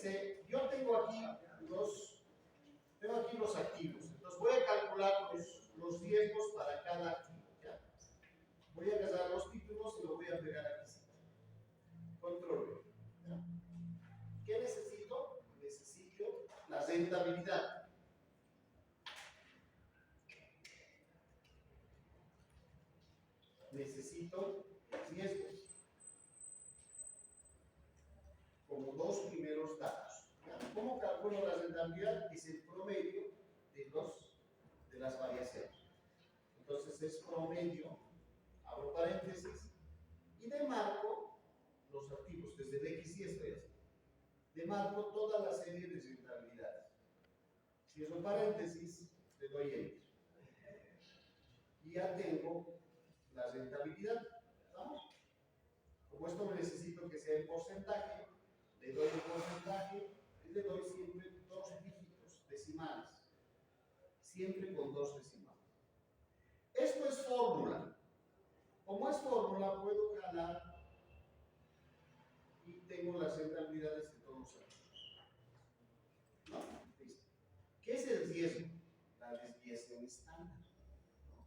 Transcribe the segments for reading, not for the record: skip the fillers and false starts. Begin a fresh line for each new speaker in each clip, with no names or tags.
Fíjense, yo tengo aquí los activos. Entonces voy a calcular los riesgos para cada activo. ¿Ya? Voy a agarrar los títulos y lo voy a pegar aquí. Control V. ¿Ya? ¿Qué necesito? Necesito la rentabilidad. Necesito el riesgo como dos primeros datos. ¿Ya? ¿Cómo calculo la rentabilidad? Es el promedio de las variaciones. Entonces es promedio, abro paréntesis, y demarco los activos, desde el X y esto ya está. Demarco toda la serie de rentabilidades. Cierro paréntesis, le doy Enter. Y ya tengo la rentabilidad. ¿Estamos? Como esto me necesito que sea en porcentaje, le doy el porcentaje y le doy siempre dos dígitos decimales. Siempre con dos decimales. Esto es fórmula. Como es fórmula, puedo jalar y tengo las rentabilidades de todos los activos. ¿No? Listo. ¿Qué es el riesgo? La desviación estándar. ¿No?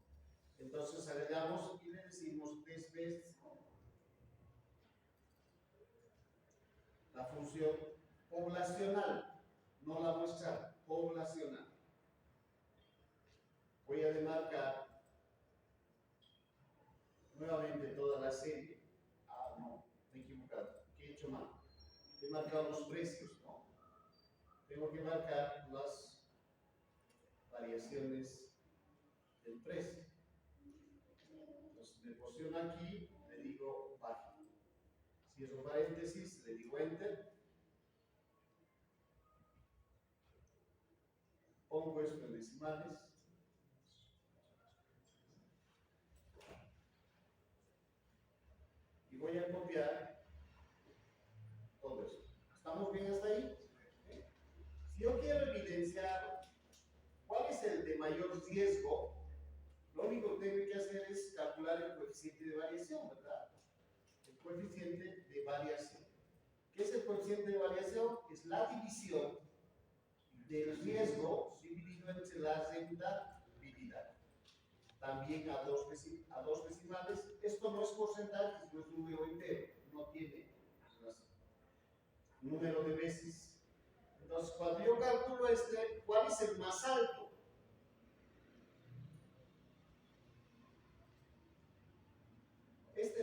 Entonces agregamos y le decimos desviación. La función poblacional, no la muestra, poblacional. Voy a demarcar nuevamente toda la serie. Ah, no, me he equivocado. ¿Qué he hecho mal? He marcado los precios, ¿no? Tengo que marcar las variaciones del precio. Entonces me posiciono aquí, le digo página. Cierro paréntesis, le digo Enter. Pongo esto en decimales. Y voy a copiar todo esto. ¿Estamos bien hasta ahí? Si yo quiero evidenciar cuál es el de mayor riesgo, lo único que tengo que hacer es calcular el coeficiente de variación, ¿verdad? El coeficiente de variación. ¿Qué es el coeficiente de variación? Es la división del riesgo dividido entre la rentabilidad. También a dos decimales. Esto no es porcentaje, sino es número entero. No tiene número de veces. Entonces, cuando yo calculo ¿cuál es el más alto?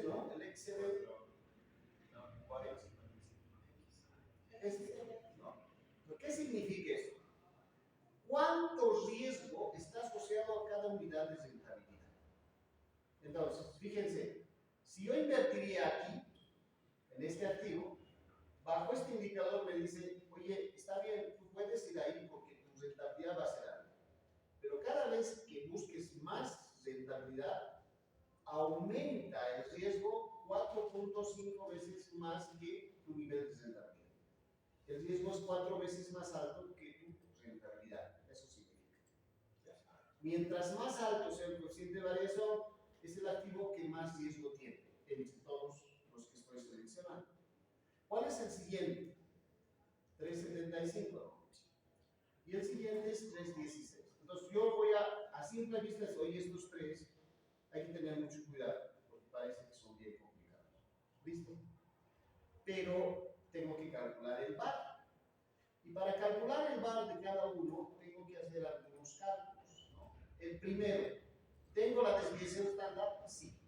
¿No? El excedente. ¿Cuál es? ¿No? ¿Qué significa eso? ¿Cuánto riesgo está asociado a cada unidad de rentabilidad? Entonces, fíjense, si yo invertiría aquí, en este activo, bajo este indicador me dice, oye, está bien, tú puedes ir ahí porque tu rentabilidad va a ser alta. Pero cada vez que busques más rentabilidad, aumenta el riesgo 4.5 veces más que tu nivel de rentabilidad. El riesgo es 4 veces más alto que tu rentabilidad. Eso significa. Mientras más alto sea el coeficiente de variación, es el activo que más riesgo tiene entre todos los que estoy seleccionando. ¿Cuál es el siguiente? 3.75. Y el siguiente es 3.16. Entonces yo voy a simple vista, oye, estos tres, hay que tener mucho cuidado, porque parece que son bien complicados. ¿Listo? Pero tengo que calcular el VAR. Y para calcular el VAR de cada uno, tengo que hacer algunos cálculos, ¿no? El primero, ¿tengo la desviación estándar? Sí.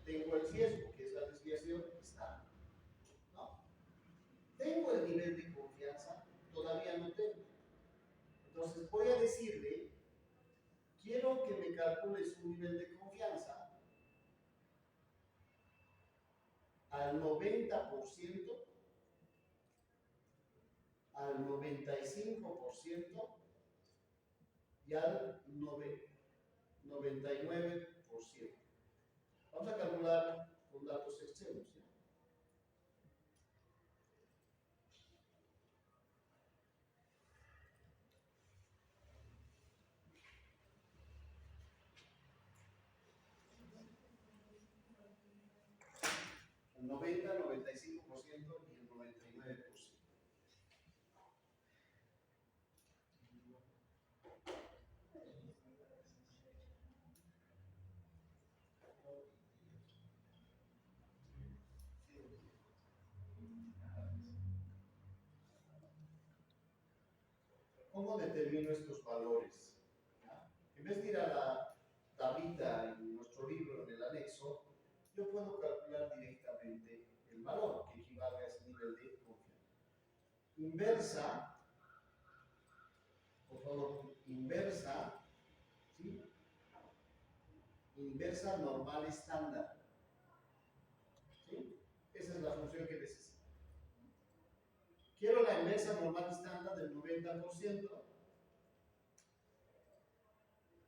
Tengo el riesgo, que es la desviación estándar. ¿No? ¿Tengo el nivel de confianza? Todavía no tengo. Entonces voy a decirle, quiero que me calcules un nivel de confianza al 90%, al 95% y al 99%. Vamos a calcular con datos extremos. ¿Ya? El 90, 95% y el 99%. ¿Cómo determino estos valores? ¿Ya? En vez de ir a la tablita en nuestro libro, en el anexo, yo puedo calcular directamente el valor que equivale a ese nivel de confianza. Inversa, por favor, inversa, ¿sí? Inversa normal estándar. ¿Sí? Esa es la función que necesito. Quiero la inversa normal estándar del 90%.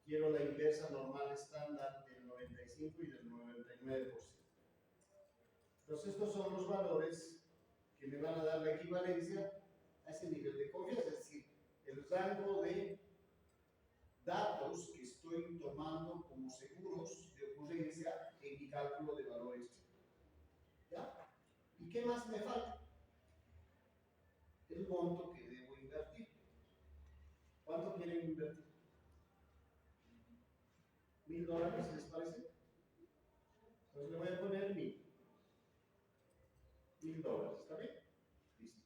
Quiero la inversa normal estándar del 95% y del 99%. Entonces estos son los valores que me van a dar la equivalencia a ese nivel de confianza, es decir, el rango de datos que estoy tomando como seguros de ocurrencia en mi cálculo de valores. ¿Ya? ¿Y qué más me falta? El monto que debo invertir. ¿Cuánto quieren invertir? $1000, ¿les parece? Entonces le voy a poner $1000, ¿está bien? Listo.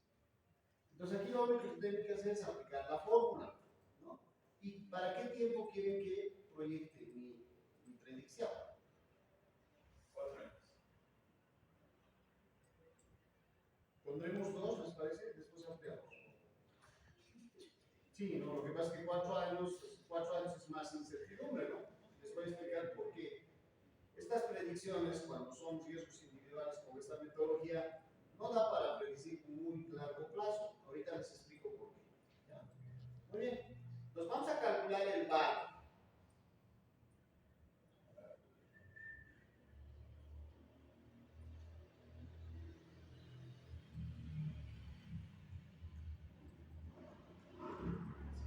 Entonces aquí lo único que tienen que hacer es aplicar la fórmula, ¿no? ¿Y para qué tiempo quieren que proyecte mi predicción?
4 años.
Pondremos 2, ¿les parece? Después ampliamos. Sí, no, lo que pasa es que 4 años es más incertidumbre, ¿no? Les voy a explicar por qué. Estas predicciones, cuando son riesgos individuales con esta metodología, no da para predecir un muy largo plazo. Ahorita les explico por qué. ¿Ya? Muy bien. Entonces vamos a calcular el VAR.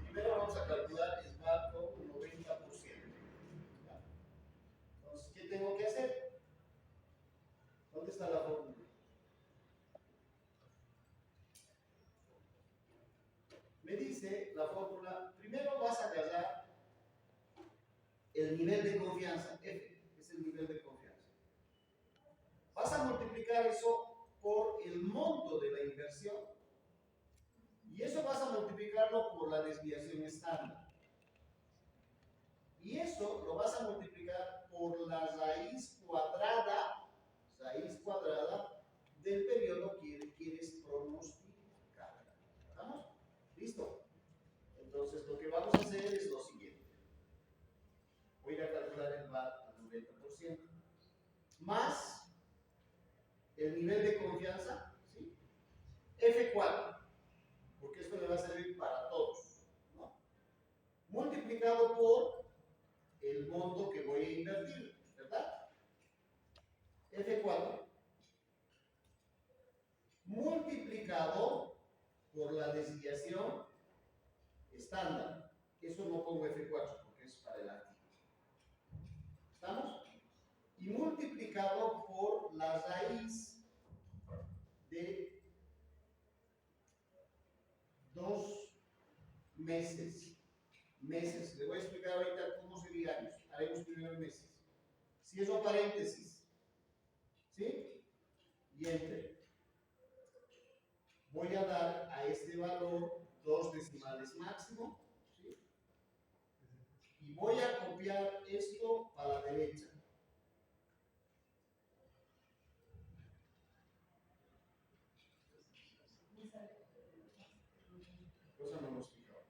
Primero vamos a calcular el VAR con un 90%. ¿Ya? Entonces, ¿qué tengo que hacer? ¿Dónde está la fórmula? Me dice la fórmula, primero vas a agarrar el nivel de confianza, F, es el nivel de confianza. Vas a multiplicar eso por el monto de la inversión y eso vas a multiplicarlo por la desviación estándar. Y eso lo vas a multiplicar por la raíz cuadrada del periodo que quieres pronosticar. ¿Estamos? ¿Listo? Entonces lo que vamos a hacer es lo siguiente. Voy a ir a calcular el VAR al 90%, más el nivel de confianza, ¿sí? F4, porque esto le va a servir para todos, ¿no? Multiplicado por el monto que voy a invertir, ¿verdad? F4 multiplicado por la desviación estándar. Eso no pongo F4 porque es para el activo. ¿Estamos? Y multiplicado por la raíz de 2 meses. Meses. Le voy a explicar ahorita cómo sería años. Haremos primero meses. Si eso paréntesis. ¿Sí? Y entre. Voy a dar a este valor 2 decimales máximo. ¿Sí? Y voy a copiar esto a la derecha. Cosa no hemos fijado.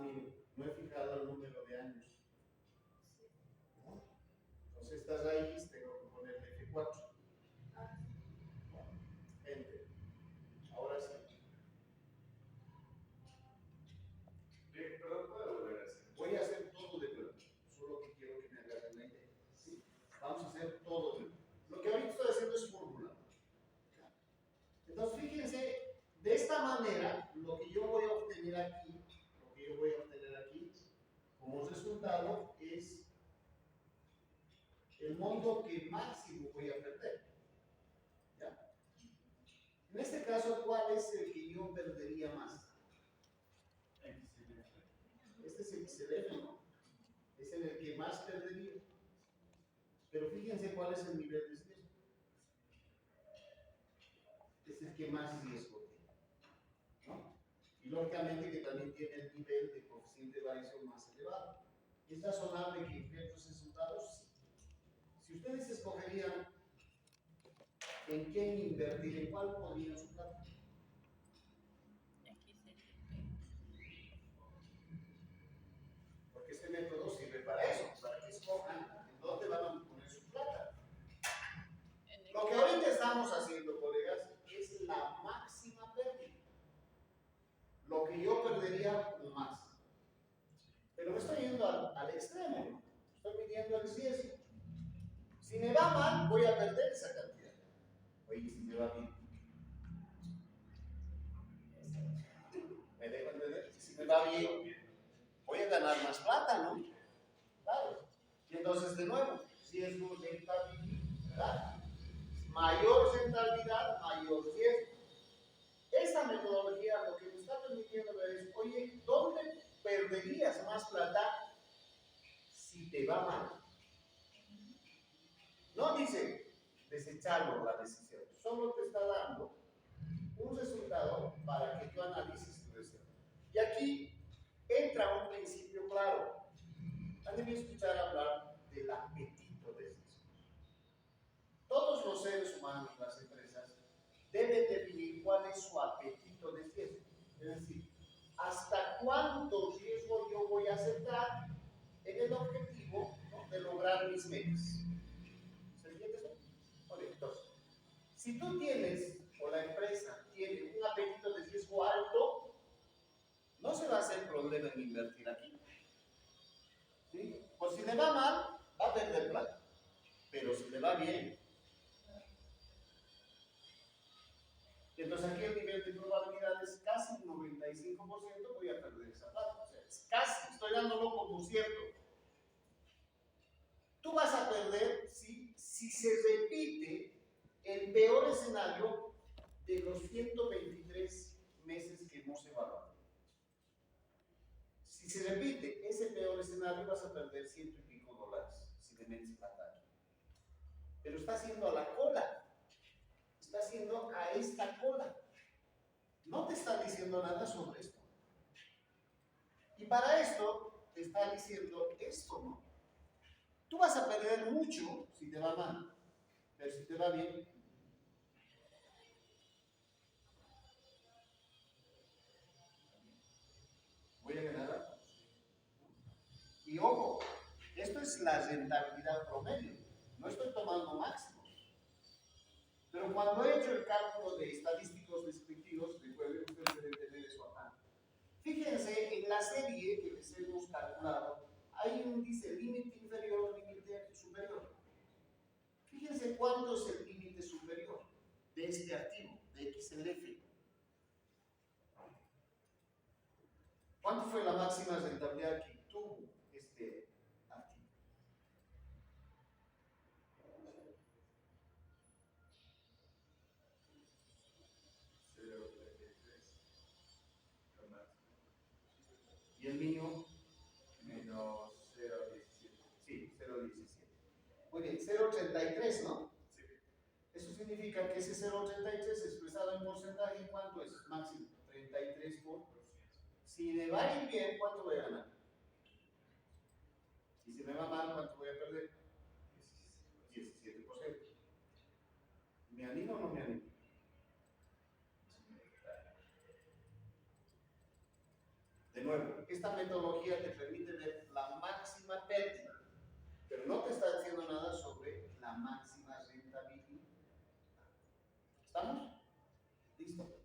Mire, no he fijado el número de años. ¿No? Entonces estas raíces tengo que ponerle F4. Enter. Ahora sí.
Perdón, ¿puedo volver a hacer?
Voy a hacer todo de nuevo. Solo que quiero que me agarren la idea. ¿Sí? Vamos a hacer todo de nuevo. Lo que ahorita estoy haciendo es fórmula. Entonces fíjense, de esta manera, lo que yo voy a obtener aquí, como resultado es el monto que máximo voy a perder. ¿Ya? En este caso, ¿cuál es el que yo perdería más? Este es el XLF, ¿no? Es en el que más perdería. Pero fíjense cuál es el nivel de riesgo. que más riesgo tiene, ¿no? Y lógicamente que también tiene el nivel de coeficiente de variación más elevado. ¿Es razonable que emplee los resultados? Sí. Si ustedes escogerían en quién invertir, ¿en cuál podrían su plata? Porque este método sirve para eso, para que escojan en dónde van a poner su plata. Lo que ahorita estamos haciendo, colegas, es la máxima pérdida. Lo que yo perdería más. Pero me estoy yendo al extremo, estoy midiendo el riesgo. Si me va mal, voy a perder esa cantidad. Oye, si me va bien. ¿Me dejo entender? Si me va bien, voy a ganar más plata, ¿no? Claro. Y entonces, de nuevo, riesgo, rentabilidad. Mayor rentabilidad, mayor riesgo. Esta metodología lo que me está permitiendo ver es, oye, ¿dónde perderías más plata si te va mal? No dice desecharlo la decisión, solo te está dando un resultado para que tú analices tu deseo. Y aquí entra un principio claro. Han de escuchar hablar del apetito de riesgo. Todos los seres humanos, las empresas, deben definir cuál es su apetito de riesgo. Es decir, hasta cuánto riesgo yo voy a aceptar en el objetivo, ¿no?, de lograr mis metas. ¿Se entiende eso? Bueno, entonces, si tú tienes, o la empresa tiene un apetito de riesgo alto, no se va a hacer problema en invertir aquí. ¿Sí? Pues si le va mal, va a perder plata. Pero si le va bien, entonces aquí el nivel de probabilidad es casi un 95%, voy a perder esa plata. O sea, es casi, estoy dándolo como cierto. Tú vas a perder si se repite el peor escenario de los 123 meses que hemos evaluado. Si se repite ese peor escenario, vas a perder $100 y pico si le metes plata aquí. Pero está haciendo a la cola. Está haciendo a esta cola. No te está diciendo nada sobre esto. Y para esto te está diciendo esto, ¿no? Tú vas a perder mucho si te va mal, pero si te va bien, voy a ganar algo. Y ojo, esto es la rentabilidad promedio. No estoy tomando máximo. Pero cuando he hecho el cálculo de estadísticos descriptivos, recuerden que ustedes deben tener eso acá. Fíjense, en la serie que les hemos calculado, hay un dice límite inferior, límite superior. Fíjense cuánto es el límite superior de este activo, de XLF. ¿Cuánto fue la máxima rentabilidad que tuvo este activo? ¿Y el mío?
Menos 0,17.
Sí, 0,17. Muy bien, 0,83, ¿no?
Sí.
Eso significa que ese 0,83 expresado en porcentaje, ¿cuánto es máximo? 33%. Si me va a ir bien, ¿cuánto voy a ganar? Y si me va mal, ¿cuánto voy a perder? 17%. ¿Me animo o no me animo? De nuevo, esta metodología te permite ver la máxima pérdida, pero no te está diciendo nada sobre la máxima rentabilidad. ¿Estamos? ¿Listo?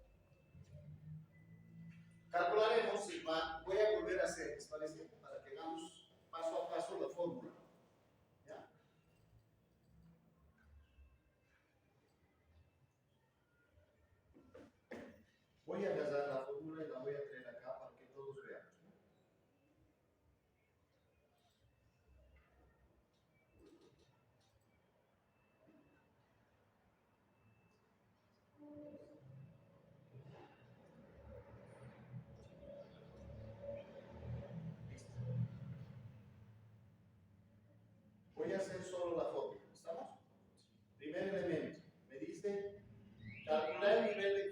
Calcularemos si voy a volver a hacer, ¿les parece? Para que hagamos paso a paso la fórmula. ¿Ya? Voy a agarrar la fórmula y la voy a traer acá para que todos veamos. Listo. Voy a hacer solo la fórmula. ¿Estamos? Primer elemento. Me dice calcular el nivel de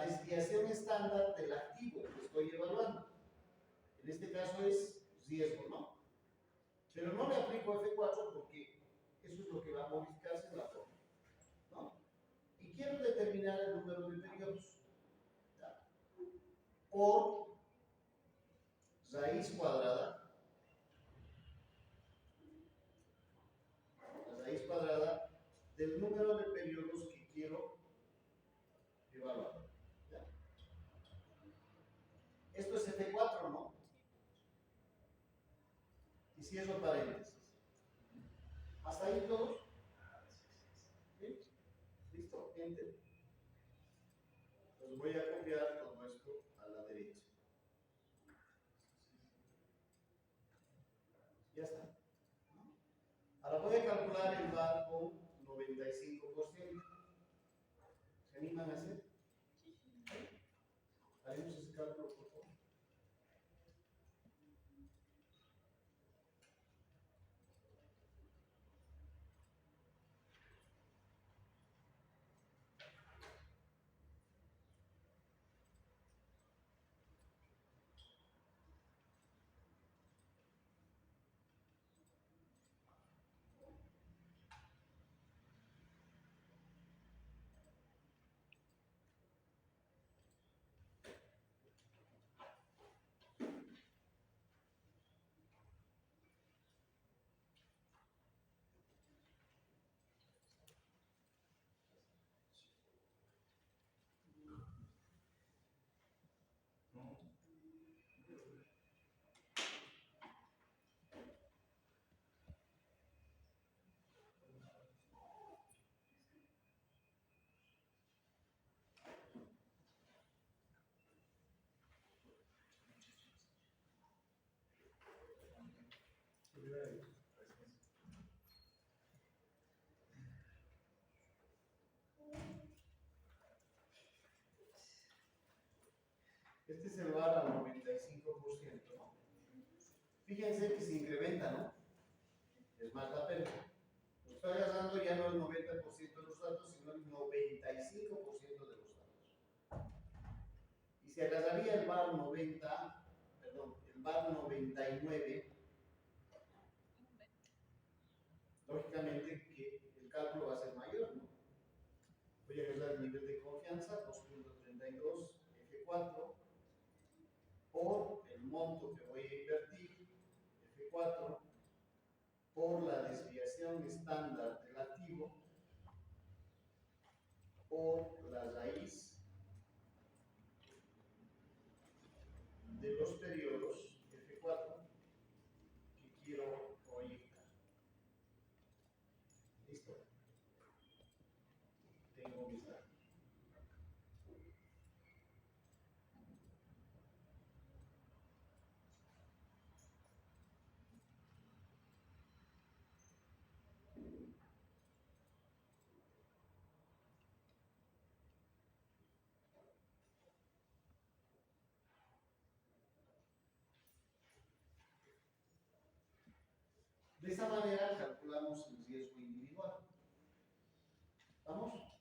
desviación estándar del activo que estoy evaluando. En este caso es riesgo, ¿no? Pero no le aplico F4 porque eso es lo que va a modificarse en la forma, ¿no? Y quiero determinar el número de periodos, ¿ya? Por raíz cuadrada, la raíz cuadrada del número de periodos que quiero evaluar, ¿ya? Esto es F4, ¿no? Y cierro paréntesis. ¿Hasta ahí todos? ¿Sí? ¿Listo? Enter. Entonces voy a copiar todo esto a la derecha. Ya está. ¿No? Ahora voy a calcular el VAR con 95%. ¿Se animan a hacer? Haremos ese cálculo, por favor. Este es el VAR al 95%, ¿no? Fíjense que se incrementa, ¿no? Es más la pérdida. Lo estoy agarrando ya no el 90% de los datos, sino el 95% de los datos. Y si agarraría el VAR 90, perdón, el VAR 99, lógicamente que el cálculo va a ser mayor, ¿no? Voy a agarrar el nivel de confianza, 2.32 F4, por el monto que voy a invertir, F4, por la desviación estándar del activo, por la raíz de los periodos, F4, que quiero proyectar. ¿Listo? Tengo mis datos. De esa manera calculamos el riesgo individual. ¿Vamos?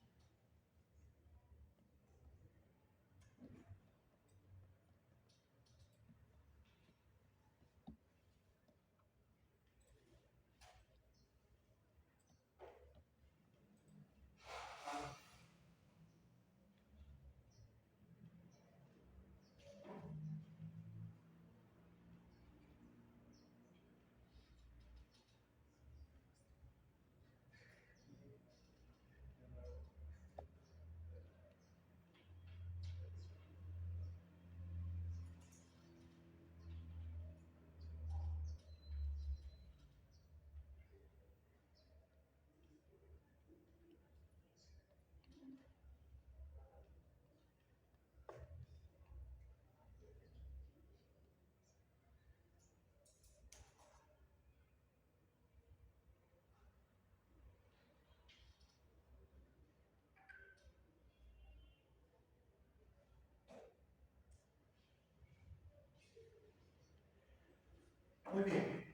Muy bien.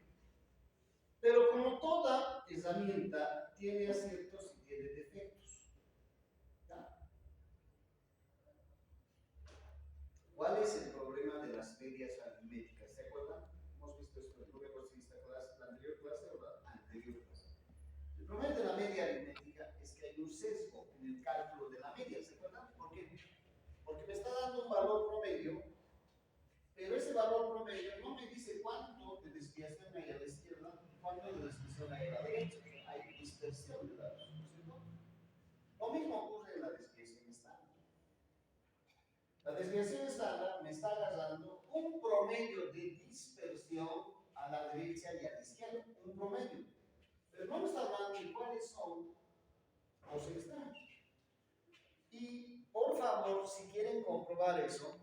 Pero como toda herramienta tiene aciertos y tiene defectos. ¿Ya? medias aritméticas, ¿se acuerdan? Hemos visto esto, no recuerdo si esta clase, la anterior clase o la anterior clase. El problema de la media aritmética es que hay un sesgo en el cálculo de la media, ¿se acuerdan? ¿Por qué? Porque me está dando un valor promedio, pero ese valor promedio no me dice cuánto de desviación hay a la izquierda y cuánto de desviación hay a la derecha. Hay dispersión de datos, ¿no es cierto? Lo mismo ocurre en la desviación estándar. La desviación estándar me está agarrando un promedio de dispersión a la derecha y a la izquierda, un promedio. Pero no me está hablando de cuáles son los extremos. Y por favor, si quieren comprobar eso,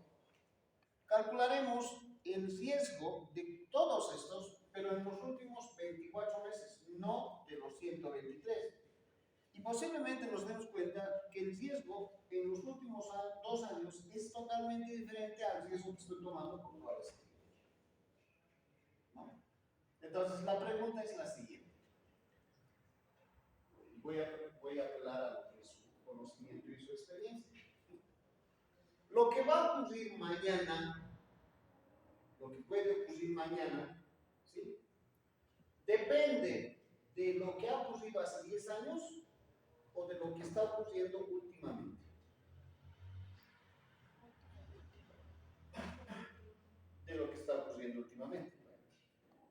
calcularemos el riesgo de todos estos, pero en los últimos 24 meses, no de los 123. Y posiblemente nos demos cuenta que el riesgo en los últimos 2 años es totalmente diferente al riesgo que estoy tomando por toda la serie. ¿No? Entonces, la pregunta es la siguiente. Voy a apelar a lo que es su conocimiento y su experiencia. Lo que va a ocurrir mañana, lo que puede ocurrir mañana, ¿sí? Depende de lo que ha ocurrido hace 10 años o de lo que está ocurriendo últimamente. De lo que está ocurriendo últimamente.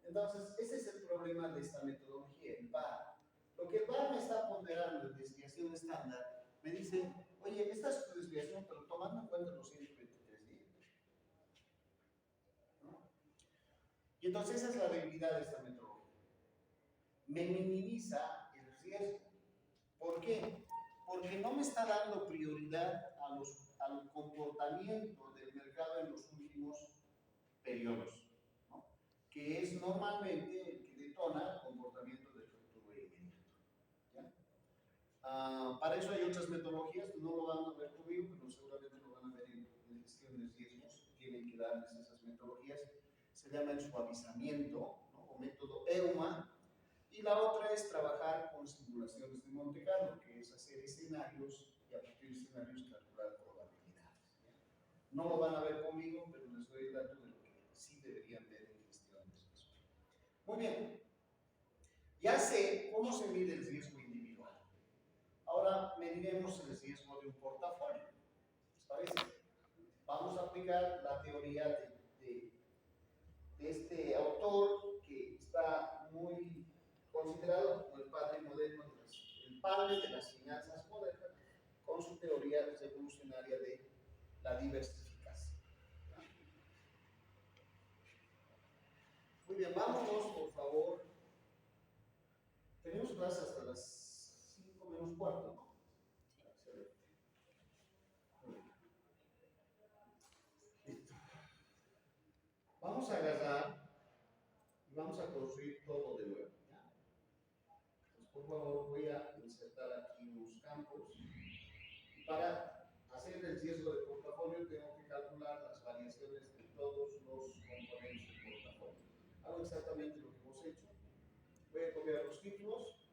Entonces, ese es el problema de esta metodología, el VAR. Lo que el VAR me está ponderando en desviación estándar, me dice, oye, esta es tu desviación, pero tomando en cuenta los 123 días. ¿No? Y entonces esa es la debilidad de esta metodología. Me minimiza el riesgo. ¿Por qué? Porque no me está dando prioridad al comportamiento del mercado en los últimos periodos, ¿no? Que es normalmente el que detona el comportamiento del futuro inmediato. ¿Ya? Para eso hay otras metodologías, no lo van a ver conmigo, pero seguramente lo van a ver en gestión de riesgos, tienen que darles esas metodologías. Se llama el suavizamiento, ¿no? O método EUMA. Y la otra es trabajar con simulaciones de Monte Carlo, que es hacer escenarios y a partir de escenarios calcular probabilidades. ¿Ya? No lo van a ver conmigo, pero les doy el dato de lo que sí deberían ver en gestión de riesgo. Muy bien. Ya sé cómo se mide el riesgo individual. Ahora mediremos el riesgo de un portafolio. ¿Les parece? Vamos a aplicar la teoría de este autor que está muy considerado como el padre moderno, el padre de las finanzas modernas, con su teoría revolucionaria de la diversificación. Muy bien, vámonos por favor. Tenemos clase hasta las 5 menos cuarto, ¿no? Excelente. Listo. Vamos a agarrar y vamos a construir todo de nuevo. Entonces, por favor, voy a insertar aquí unos campos. Y para hacer el riesgo de portafolio, tengo que calcular las variaciones de todos los componentes del portafolio. Hago exactamente lo que hemos hecho. Voy a copiar los títulos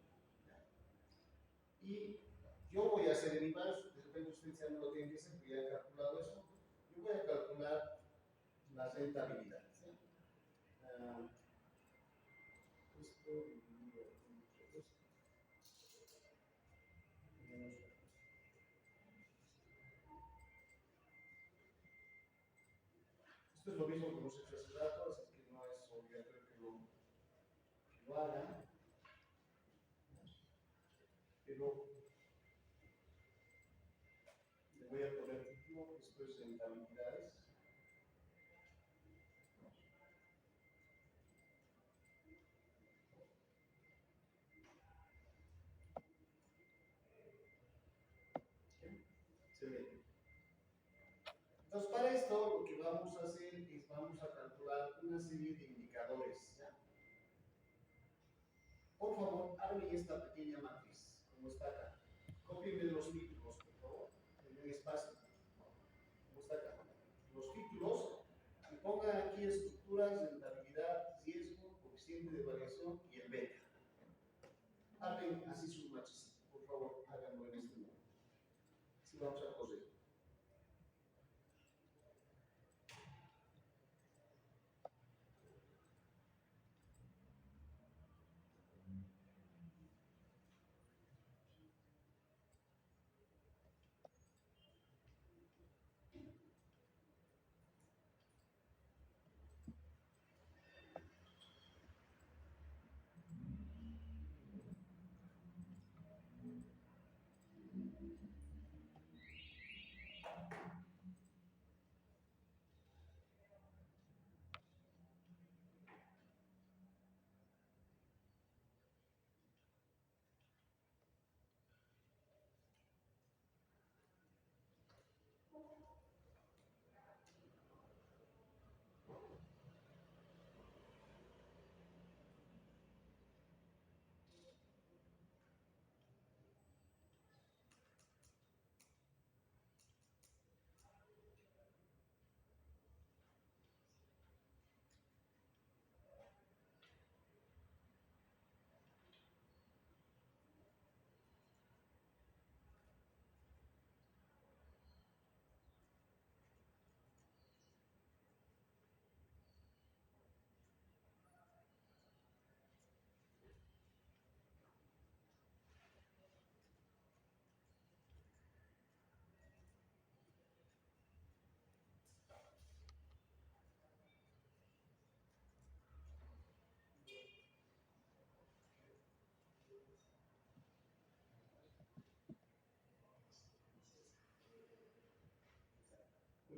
y yo voy a hacer en IVAR, de repente ustedes ya no lo tienen que hacer, porque ya he calculado eso. Yo voy a calcular la rentabilidad. ¿Sí? Esto dividido entre esto. Esto es lo mismo que hemos hecho hace rato, así que no es obligatorio que lo hagan. Pero le voy a poner título, esto es rentabilidades. Excelente. Entonces, para esto lo que vamos a hacer es vamos a calcular una serie de indicadores. ¿Ya? Por favor, arme esta pequeña matriz, como está acá. Cópienme los títulos, por favor, en el espacio. Como está acá. Los títulos, y pongan aquí estructuras, rentabilidad, riesgo, coeficiente de variación y el beta. Armen así su matriz. Por favor, háganlo en este momento. Así vamos a correr.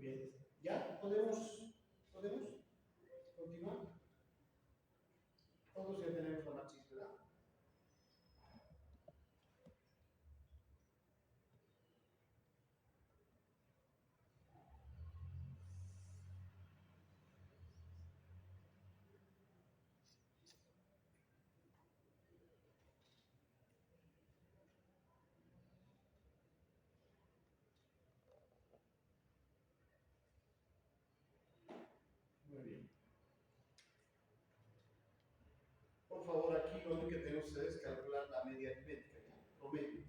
bien. ¿Ya? ¿Podemos continuar? Todos ya tenemos la matriz, ¿verdad? Muy bien. Por favor, aquí lo único que tenemos que hacer es calcular la media aritmética, ¿ya? Promedio.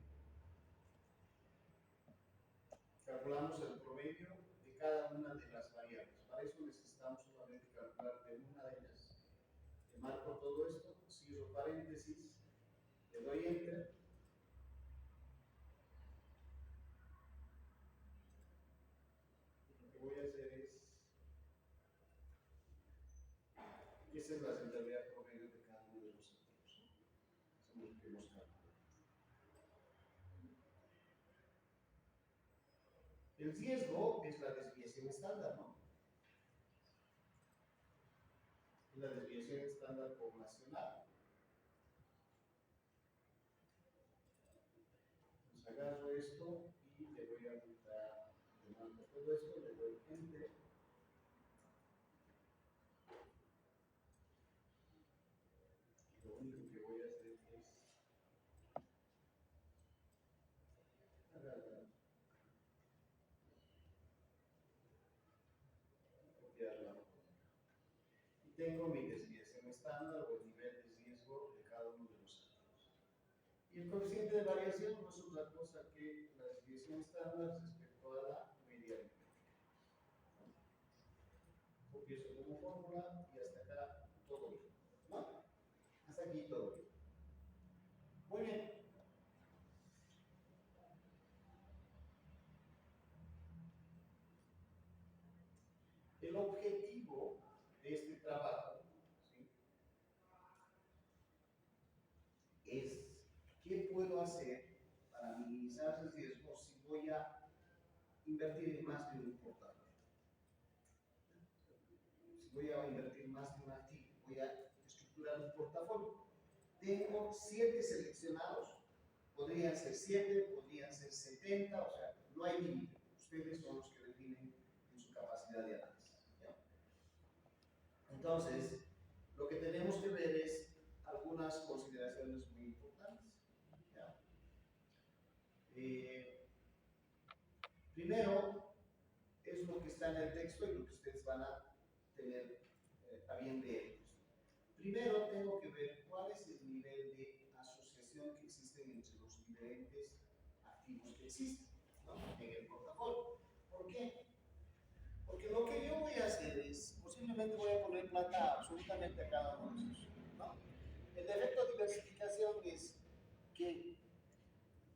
Calculamos el promedio de cada una de las variables. Para eso necesitamos solamente calcular de una de ellas. Le marco todo esto, cierro paréntesis, le doy enter. Lo que voy a hacer es, esa es la centralidad promedio de cada uno de los activos. Eso es lo que hemos calculado. El riesgo es la desviación estándar, ¿no? La desviación estándar poblacional. Entonces agarro esto y le voy a quitar, le marco todo esto, le doy enter. Lo único que voy a hacer es agarrar, copiarla. Y tengo mi desviación estándar o el nivel de riesgo de cada uno de los activos. Y el coeficiente de variación no es otra cosa que la desviación estándar respecto a la media aritmética. Copio eso como fórmula y hasta acá todo bien, ¿no? Hasta aquí todo bien. Muy bien. El objetivo de este trabajo, ¿sí?, es qué puedo hacer para minimizar el riesgo si voy a invertir en más de un portafolio. Si voy a invertir más de un activo, voy a estructurar un portafolio. Tengo 7 seleccionados, podrían ser 7, podrían ser 70, o sea, no hay límite. Ustedes son los que definen en su capacidad de análisis, ¿ya? Entonces, lo que tenemos que ver es algunas consideraciones muy importantes, ¿ya? Primero, es lo que está en el texto y lo que ustedes van a tener a bien leer. Primero, tengo que ver cuál es el nivel de asociación que existe entre los diferentes activos que existen, ¿no?, en el portafolio. ¿Por qué? Porque lo que yo voy a hacer es, posiblemente voy a poner plata absolutamente a cada uno de esos, ¿no? El defecto de diversificación es que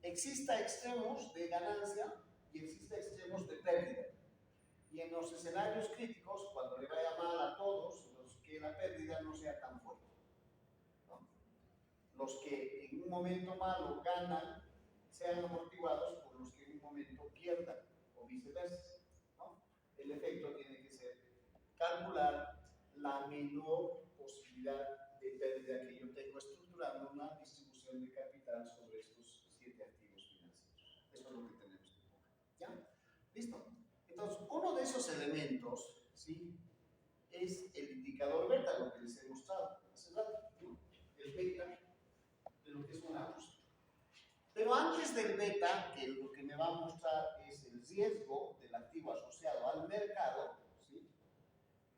exista extremos de ganancia y exista extremos de pérdida. Y en los escenarios críticos, cuando le vaya mal a todos, los que la pérdida no sea tan fuerte, ¿no? Los que en un momento malo ganan sean amortiguados por los que en un momento pierdan, o viceversa, ¿no? El efecto tiene que ser calcular la menor posibilidad de pérdida que yo tengo estructurando una distribución de capital sobre estos 7 activos financieros. Eso es lo que tenemos que poner, ¿ya? ¿Listo? Entonces, uno de esos elementos, ¿sí?, es el indicador beta, lo que les he mostrado hace rato, ¿no? El beta de lo que es un ajuste. Pero antes del beta, que lo que me va a mostrar es el riesgo del activo asociado al mercado, ¿sí?,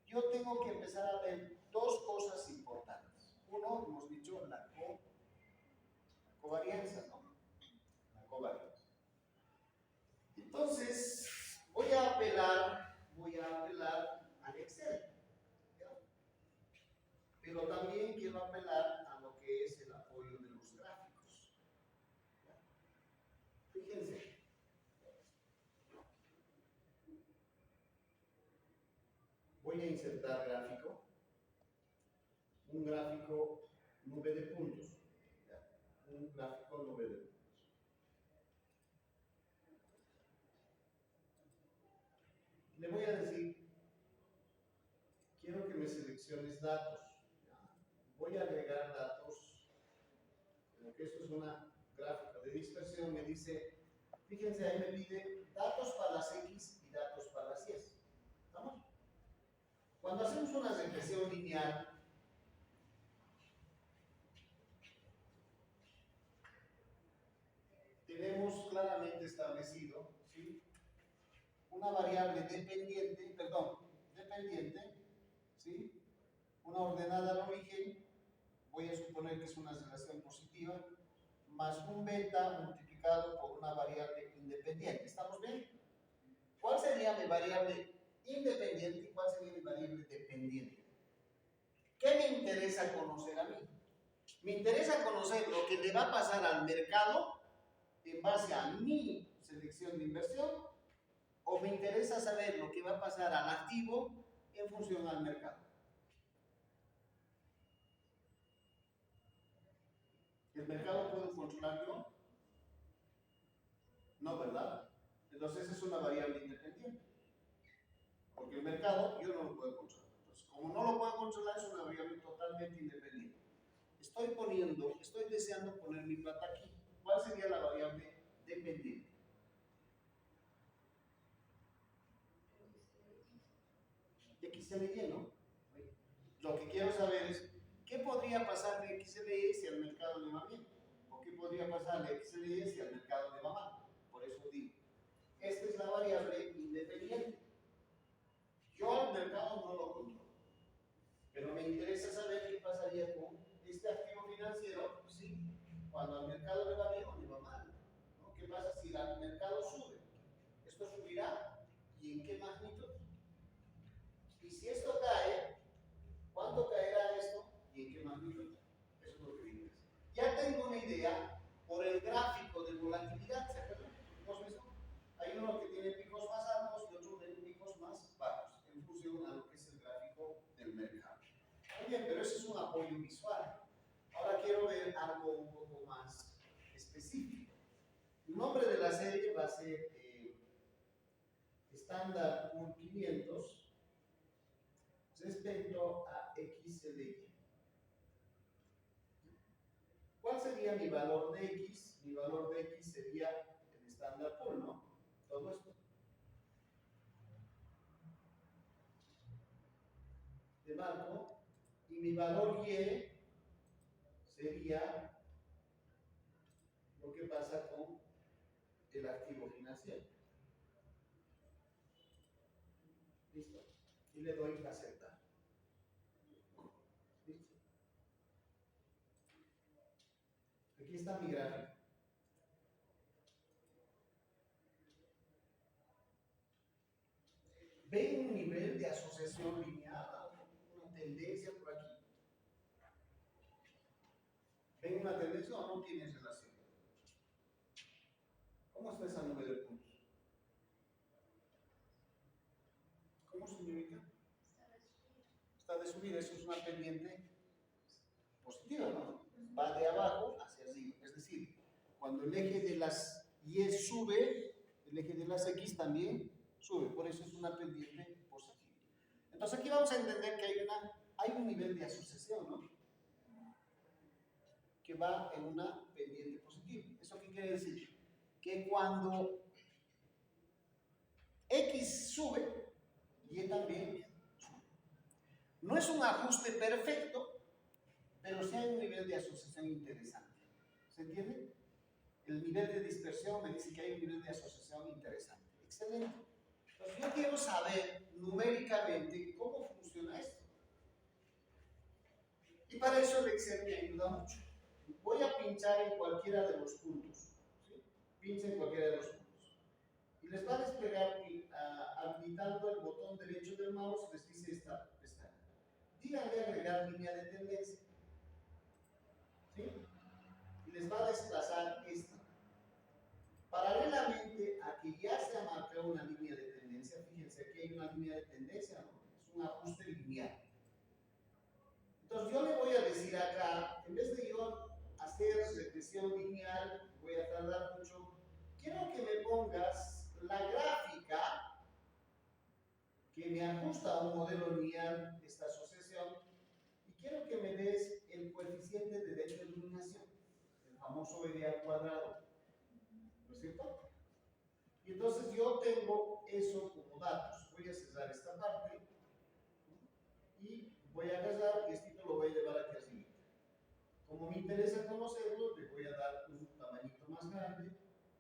yo tengo que empezar a ver dos cosas importantes. Uno, hemos dicho, la covarianza, ¿no? La covarianza. Entonces, voy a apelar al Excel, ¿ya? Pero también quiero apelar a lo que es el apoyo de los gráficos, ¿ya? Fíjense. Voy a insertar gráfico, un gráfico nube de puntos, ¿ya? Un gráfico nube de puntos. le voy a decir, quiero que me selecciones datos. Voy a agregar datos, como que esto es una gráfica de dispersión, me dice, fíjense, ahí me pide datos para las X y datos para las Y. ¿Estamos? Cuando hacemos una regresión lineal, tenemos claramente establecido, ¿sí?, una variable dependiente, ¿sí?, una ordenada al origen, voy a suponer que es una relación positiva, más un beta multiplicado por una variable independiente. ¿Estamos bien? ¿Cuál sería mi variable independiente y cuál sería mi variable dependiente? ¿Qué me interesa conocer a mí? Me interesa conocer lo que le va a pasar al mercado en base a mi selección de inversión, o me interesa saber lo que va a pasar al activo en función al mercado. ¿El mercado puedo controlar yo? No, ¿verdad? Entonces es una variable independiente. Porque el mercado yo no lo puedo controlar. Entonces, como no lo puedo controlar, es una variable totalmente independiente. Estoy deseando poner mi plata aquí. ¿Cuál sería la variable dependiente? XLY, ¿no? Lo que quiero saber es, ¿qué podría pasar de XLY si al mercado le va bien? ¿O qué podría pasar de XLY si al mercado le va mal? Por eso digo, esta es la variable independiente. Yo al mercado no lo controlo, pero me interesa saber qué pasaría con este activo financiero, ¿sí?, cuando al mercado le va bien o le va mal, ¿no? ¿Qué pasa si el mercado sube? ¿Esto subirá? ¿Y en qué magnitud? Y si esto cae, ¿cuánto caerá esto y en qué magnitud? Eso es lo que me interesa. Ya tengo una idea por el gráfico de volatilidad, ¿se acuerdan? ¿Hemos visto? Hay uno que tiene picos más altos y otro tiene picos más bajos, en función a lo que es el gráfico del mercado. Muy bien, pero eso es un apoyo visual. Ahora quiero ver algo un poco más específico. El nombre de la serie va a ser Standard Poor's 500 respecto a XLY. ¿Cuál sería mi valor de X? Mi valor de X sería el Standard Poor's, ¿no? Todo esto. De marco. Y mi valor Y sería lo que pasa con el activo financiero. ¿Listo? Y le doy aceptar. ¿Listo? Aquí está mi gráfico. ¿Ven un nivel de asociación lineal? ¿Una tendencia por aquí? ¿Ven una tendencia o no tiene relación? ¿Cómo está esa nube de puntos? ¿Cómo se ubica? Está de subida, eso es una pendiente positiva, ¿no? Va de abajo hacia arriba. Es decir, cuando el eje de las Y sube, el eje de las X también sube. Por eso es una pendiente positiva. Entonces aquí vamos a entender que hay un nivel de asociación, ¿no?, que va en una pendiente positiva. ¿Eso qué quiere decir? Que cuando X sube, Y también sube. No es un ajuste perfecto, pero sí hay un nivel de asociación interesante. ¿Se entiende? El nivel de dispersión me dice que hay un nivel de asociación interesante. Excelente. Entonces yo quiero saber numéricamente cómo funciona esto. Y para eso el Excel me ayuda mucho. Voy a pinchar en cualquiera de los puntos. ¿Sí? Pincha en cualquiera de los puntos. Y les va a desplegar habilitando el botón derecho del mouse, les dice esta pestaña. Díganle agregar línea de tendencia. ¿Sí? Y les va a desplazar esta. Paralelamente a que ya se ha marcado una línea de tendencia, fíjense, aquí hay una línea de tendencia, ¿no? Es un ajuste lineal. Entonces yo le voy a decir acá, en vez de yo hacer regresión lineal, voy a tardar mucho, quiero que me pongas la gráfica que me ajusta a un modelo lineal esta asociación y quiero que me des el coeficiente de determinación, el famoso ED al cuadrado, ¿no es cierto? Y entonces yo tengo eso como datos. Voy a cerrar esta parte y voy a agarrar y esto lo voy a llevar aquí arriba. Como me interesa conocerlo, le voy a dar un tamañito más grande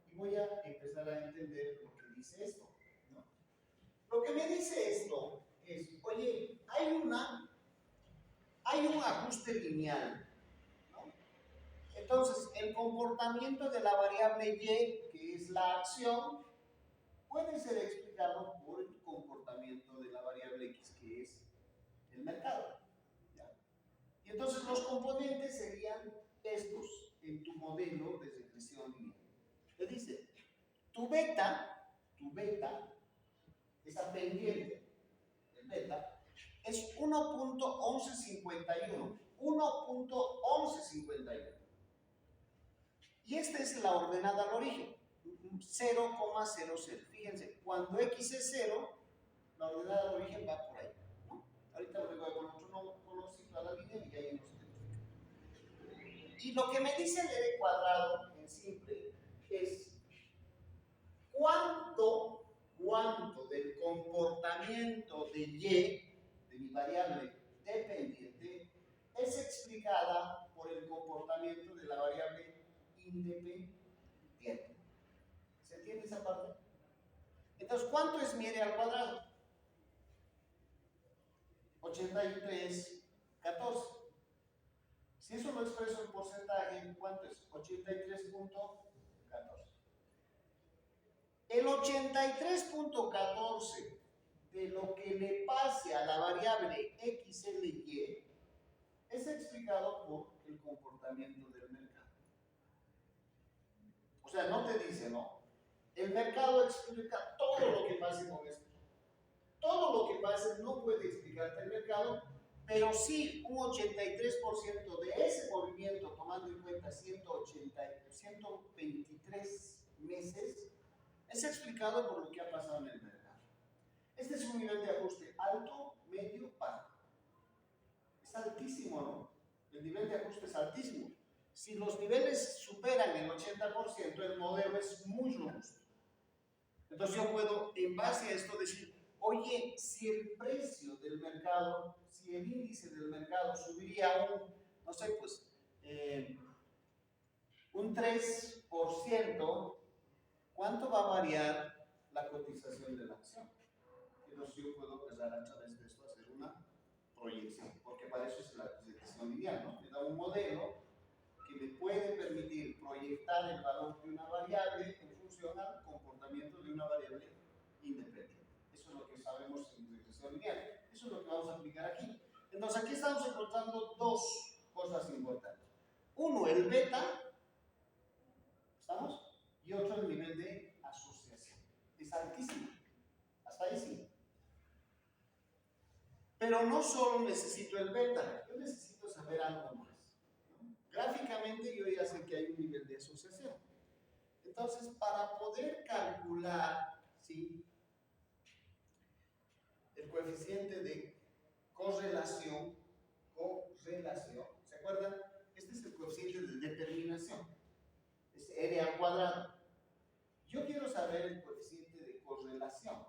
y voy a empezar a entender lo que dice esto, ¿no? Lo que me dice esto es, oye, hay un ajuste lineal, ¿no? Entonces, el comportamiento de la variable y, que es la acción, puede ser explicado por el comportamiento de la variable x, que es el mercado, ¿ya? Y entonces los componentes serían estos en tu modelo de regresión lineal. Te dice, tu beta, esa pendiente, el beta, es 1.1151. 1.1151. Y esta es la ordenada al origen, 0,00. Fíjense, cuando x es 0, la ordenada al origen va por ahí, ¿no? Ahorita le voy a poner otro colorcito a la línea y ahí nos identifica. Y lo que me dice el ED cuadrado en simple es cuánto del comportamiento de y, de mi variable dependiente, es explicada por el comportamiento de la variable independiente. ¿Se entiende esa parte? Entonces, ¿cuánto es mi ED al cuadrado? 83,14. Si eso lo expreso en porcentaje, ¿cuánto es? 83,14. El 83,14 de lo que le pase a la variable XLY es explicado por el comportamiento del mercado. O sea, no te dice, ¿no? El mercado explica todo lo que pase con esto. Todo lo que pase no puede explicarte el mercado, pero sí un 83% de ese movimiento, tomando en cuenta 123 meses, es explicado por lo que ha pasado en el mercado. Este es un nivel de ajuste alto, medio, bajo. Es altísimo, ¿no? El nivel de ajuste es altísimo. Si los niveles superan el 80%, el modelo es muy robusto. Entonces yo puedo, en base a esto, decir, oye, si el precio del mercado, si el índice del mercado subiría no sé, pues, un 3%, ¿cuánto va a variar la cotización de la acción? Entonces yo puedo empezar a través de esto a hacer una proyección, porque para eso es la regresión lineal, ¿no? Me da un modelo que me puede permitir proyectar el valor de una variable en función al comportamiento de una variable independiente. Eso es lo que sabemos en regresión lineal. Eso es lo que vamos a aplicar aquí. Entonces aquí estamos encontrando dos cosas importantes. Uno, el beta, ¿estamos? Y otro, el nivel de asociación. Es altísimo. Hasta ahí sí. Pero no solo necesito el beta, yo necesito saber algo más, ¿no? Gráficamente yo ya sé que hay un nivel de asociación. Entonces, para poder calcular, ¿sí?, el coeficiente de correlación, ¿se acuerdan? Este es el coeficiente de determinación, es R al cuadrado. Yo quiero saber el coeficiente de correlación.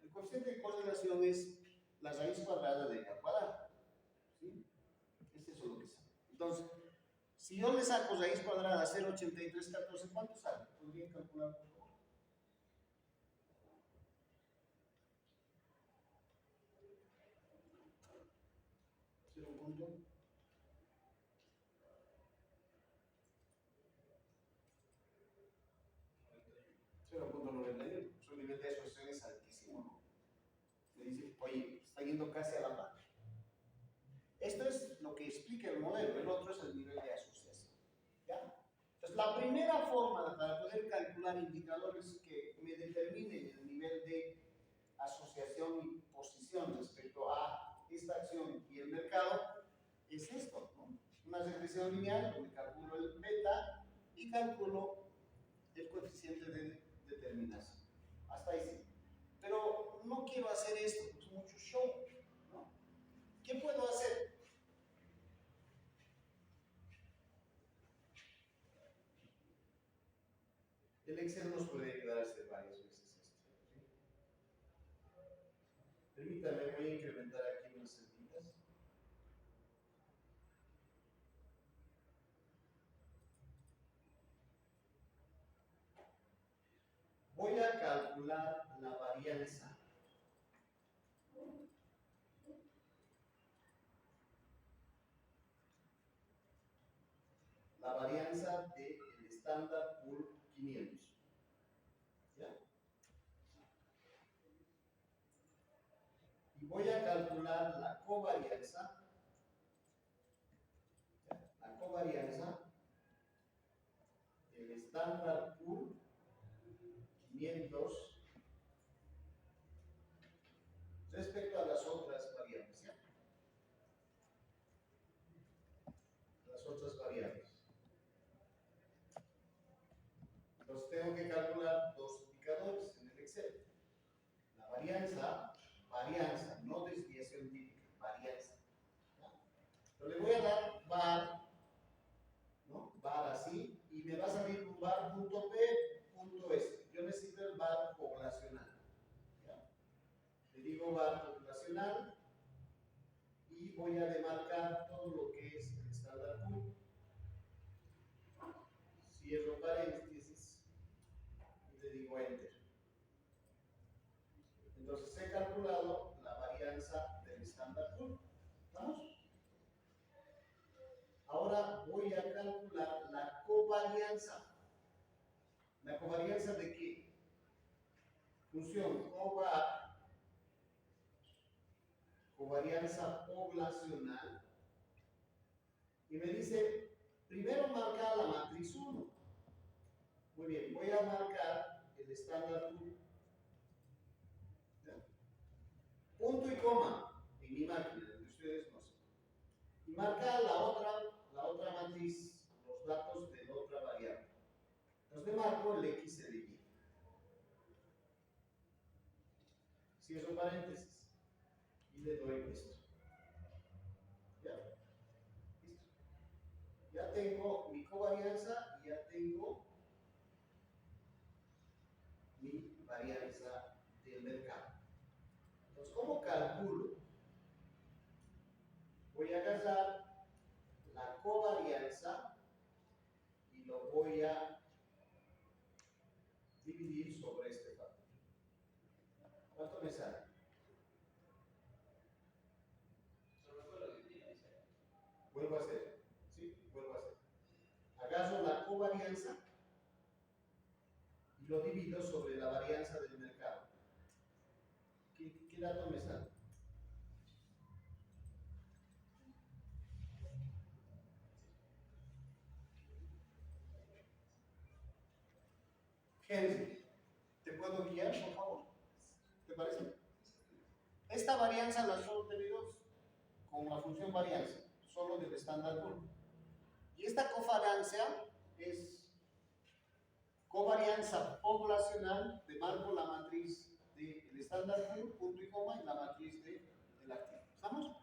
El coeficiente de correlación es la raíz cuadrada de R al cuadrado, ¿sí? Es eso lo que sale. Entonces, si yo le saco raíz cuadrada a 0,8314, ¿cuánto sale? ¿Podrían calcular, por favor? 0,91. Su nivel de asociación es altísimo, ¿no? Me dice, oye, está yendo casi a la par. Esto es lo que explica el modelo, el otro es el nivel de asociación, ¿ya? Entonces, la primera forma para poder calcular indicadores que me determinen el nivel de asociación y posición respecto a esta acción y el mercado es esto, ¿no? Una regresión lineal donde calculo el beta y calculo el coeficiente de determinación. Hasta ahí sí. Pero no quiero hacer esto, porque es muy Excel nos puede ayudar a hacer varias veces esto. ¿Sí? Permítame, voy a incrementar aquí unas celditas. Voy a calcular la varianza del Standard Poor's 500. ¿Ya? Y voy a calcular la covarianza del Standard Poor's 500 respecto a las otras variables. ¿Ya? Las otras variables. Entonces tengo que calcular dos indicadores en el Excel. La varianza, no desviación típica, varianza. ¿Ya? Entonces le voy a dar var, ¿no? Var así, y me va a salir un var.p.s. Yo necesito el var poblacional. ¿Ya? Le digo var poblacional y voy a demarcar todo lo que es el Standard Poor's. Cierro paréntesis y le digo enter. Entonces he calculado la varianza del Standard Poor's. ¿Estamos? Ahora voy a calcular la covarianza. ¿La covarianza de qué? Función covarianza poblacional. Y me dice, primero marcar la matriz 1. Muy bien, voy a marcar el Standard Poor's. Punto y coma en mi máquina, de ustedes no sé. Y marcar la otra matriz, los datos de la otra variable. Entonces le marco el X de Y. Cierro paréntesis y le doy esto. ¿Ya? Listo. Ya tengo mi covarianza y ya tengo mi varianza del mercado. Entonces, ¿cómo calculo? Voy a agarrar la covarianza y lo voy a dividir sobre este factor. ¿Cuánto me sale? Vuelvo a hacer. ¿Sí? Vuelvo a hacer. Agarro la covarianza y lo divido sobre la varianza del mercado. ¿Qué dato me sale? Henry, ¿te puedo guiar, por favor? ¿Te parece? Esta varianza la solo obtenido con la función varianza, solo del Standard Poor's. Y esta covarianza es covarianza poblacional, de marco la matriz del Standard Poor's, punto y coma, y la matriz del activo. ¿Estamos?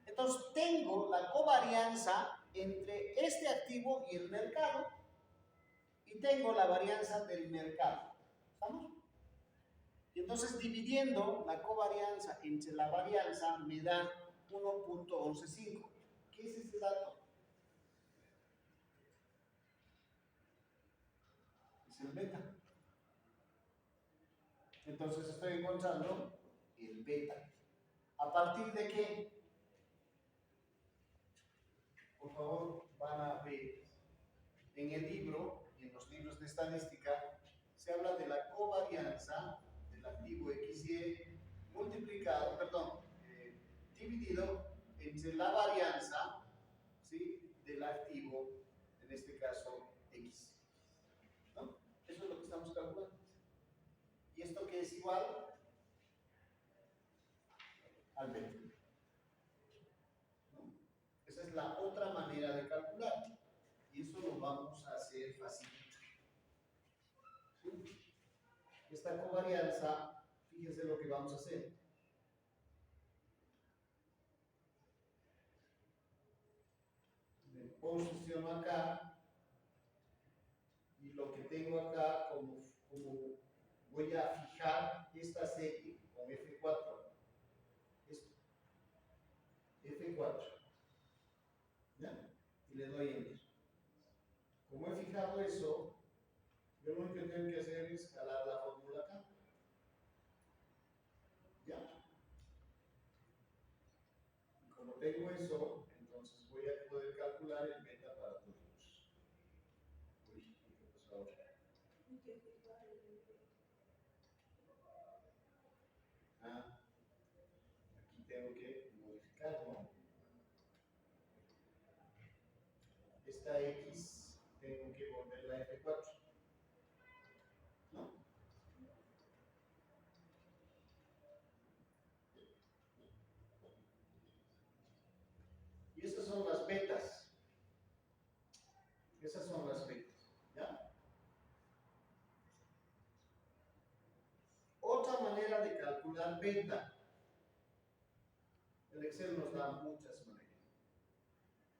Entonces tengo la covarianza entre este activo y el mercado, y tengo la varianza del mercado. ¿Estamos? Y entonces dividiendo la covarianza entre la varianza me da 1.115. ¿Qué es ese dato? Es el beta. Entonces estoy encontrando el beta. ¿A partir de qué? Por favor, van a ver en el libro, en los libros de estadística, se habla de la covarianza del activo XY multiplicado, dividido entre la varianza, ¿sí?, del activo, en este caso X. ¿No? Eso es lo que estamos calculando. ¿Y esto qué es igual? Al beta. ¿No? Esa es la otra manera de calcular. Y eso lo vamos a hacer facilito. ¿Sí? Esta covarianza, fíjense lo que vamos a hacer. Me posiciono acá y lo que tengo acá como voy a fijar esta serie con F4. Esto. F4. ¿Ya? Y le doy Enter. Como he fijado eso, yo lo único que tengo que hacer es jalar la fórmula acá. ¿Ya? Y como tengo eso, entonces voy a poder calcular el beta para todos. Uy, ¿qué pasó ahora? Ah, aquí tengo que modificar, ¿no? Esta X tengo que volverla a F4, ¿no? Y esas son las betas. Esas son las betas, ¿ya? Otra manera de calcular beta. El Excel nos da muchas maneras.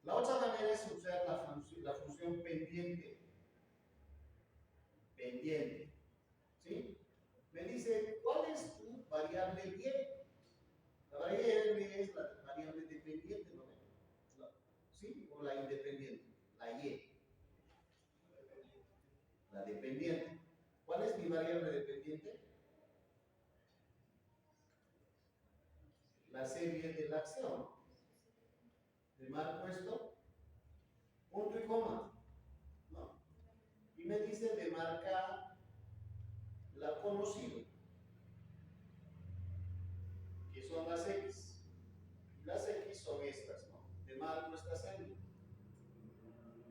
La otra manera es usar la función pendiente. Pendiente. ¿Sí? Me dice, ¿cuál es tu variable Y? La variable es la variable dependiente, ¿no? ¿Sí? O la independiente. La Y. La dependiente. ¿Cuál es mi variable dependiente? La serie de la acción. Le marco esto, punto y coma, ¿no? Y me dice de marca la conocida, que son las X. Las X son estas, ¿no? De marco esta serie.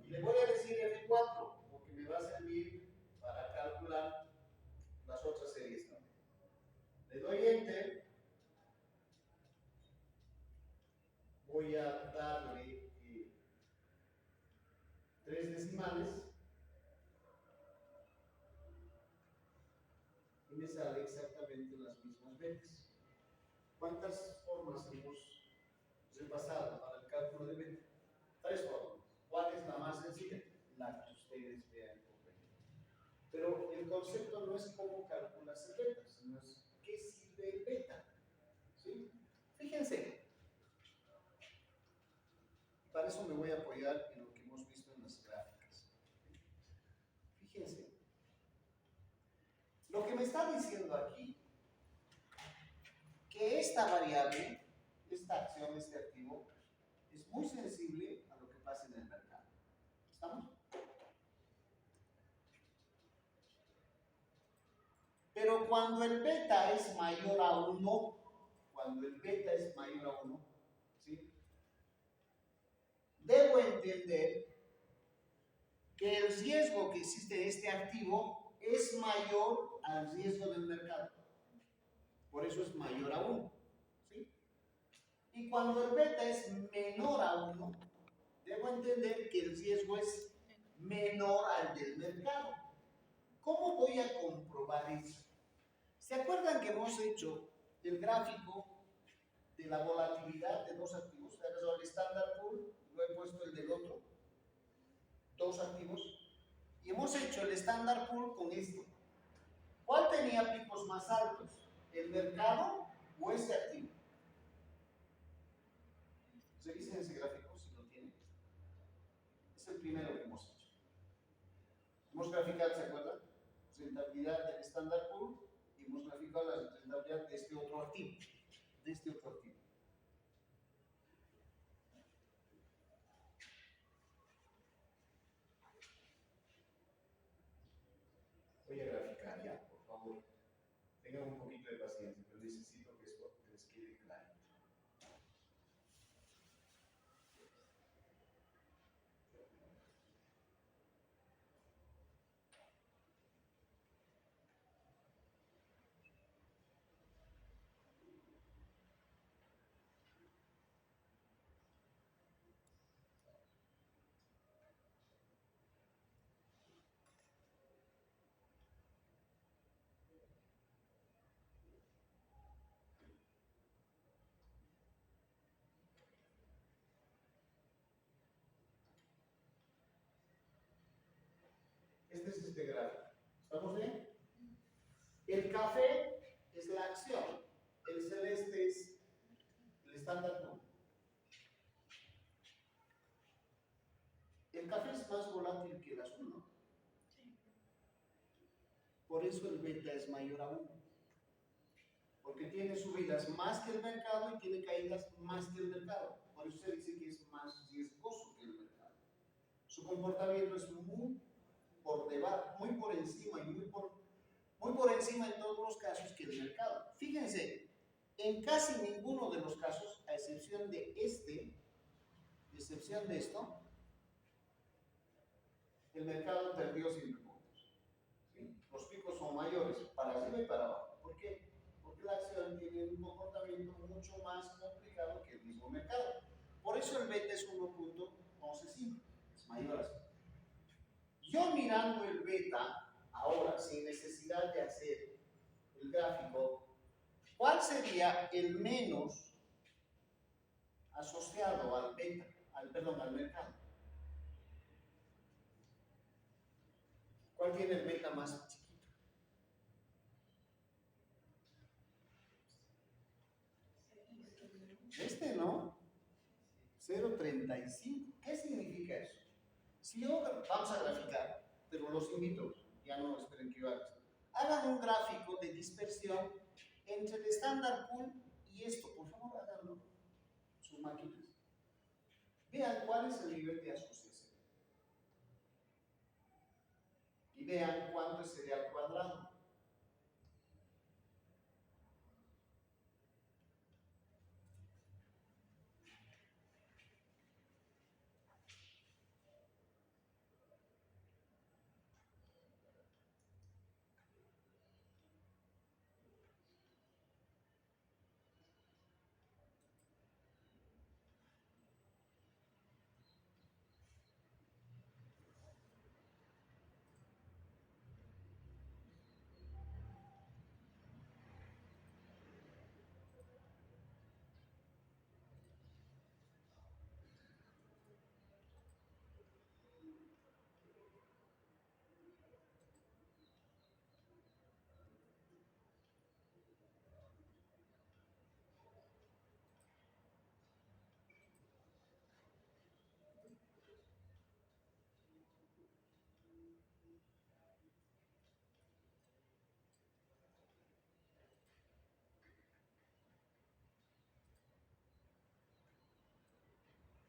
Y le voy a decir F4, porque me va a servir para calcular las otras series también. Le doy Enter. Voy a darle 3 decimales y me sale exactamente las mismas veces. ¿Cuántas formas hemos repasado para el cálculo de beta? 3 formas. ¿Cuál es la más sencilla? La que ustedes vean correcta. Pero el concepto no es cómo calculas el beta, sino es qué sirve el beta. ¿Sí? Fíjense. Para eso me voy a apoyar en lo que hemos visto en las gráficas. Fíjense. Lo que me está diciendo aquí, que esta variable, esta acción, este activo, es muy sensible a lo que pasa en el mercado. ¿Estamos? Pero cuando el beta es mayor a 1, cuando el beta es mayor a 1, ¿sí? Debo entender que el riesgo que existe en este activo es mayor al riesgo del mercado. Por eso es mayor a 1. ¿Sí? Y cuando el beta es menor a 1, debo entender que el riesgo es menor al del mercado. ¿Cómo voy a comprobar eso? ¿Se acuerdan que hemos hecho el gráfico de la volatilidad de dos activos? El Standard Pool, lo he puesto el del otro, dos activos, y hemos hecho el Standard Pool con esto. ¿Cuál tenía picos más altos? ¿El mercado o este activo? Revisen ese gráfico si lo tienen. Es el primero que hemos hecho. Hemos graficado, ¿se acuerdan? Rentabilidad del Standard Pool y hemos graficado la rentabilidad de este otro activo. Voy a graficar ya, por favor. Tengan un poquito de paciencia, pero necesito que esto les quede claro. Este es este gráfico. ¿Estamos bien? El café es la acción, el celeste es el estándar Poor's. El café es más volátil que el azul, ¿no? Por eso el beta es mayor a 1. Porque tiene subidas más que el mercado y tiene caídas más que el mercado. Por eso se dice que es más riesgoso que el mercado. Su comportamiento es muy por debajo, muy por encima y muy por encima en todos los casos que el mercado. Fíjense, en casi ninguno de los casos, a excepción de esto, el mercado perdió 100 puntos. ¿Sí? Los picos son mayores para arriba y para abajo. ¿Por qué? Porque la acción tiene un comportamiento mucho más complicado que el mismo mercado. Por eso el beta es 1.115, es mayor a 100. Yo mirando el beta, ahora, sin necesidad de hacer el gráfico, ¿cuál sería el menos asociado al beta, al mercado? ¿Cuál tiene el beta más chiquito? Este, ¿no? 0.35. ¿Qué significa eso? Si yo, vamos a graficar, pero los invito, ya no esperen que yo haga esto. Hagan un gráfico de dispersión entre el Standard Poor's y esto, por favor, háganlo, sus máquinas. Vean cuál es el nivel de asociación. Y vean cuánto sería al cuadrado.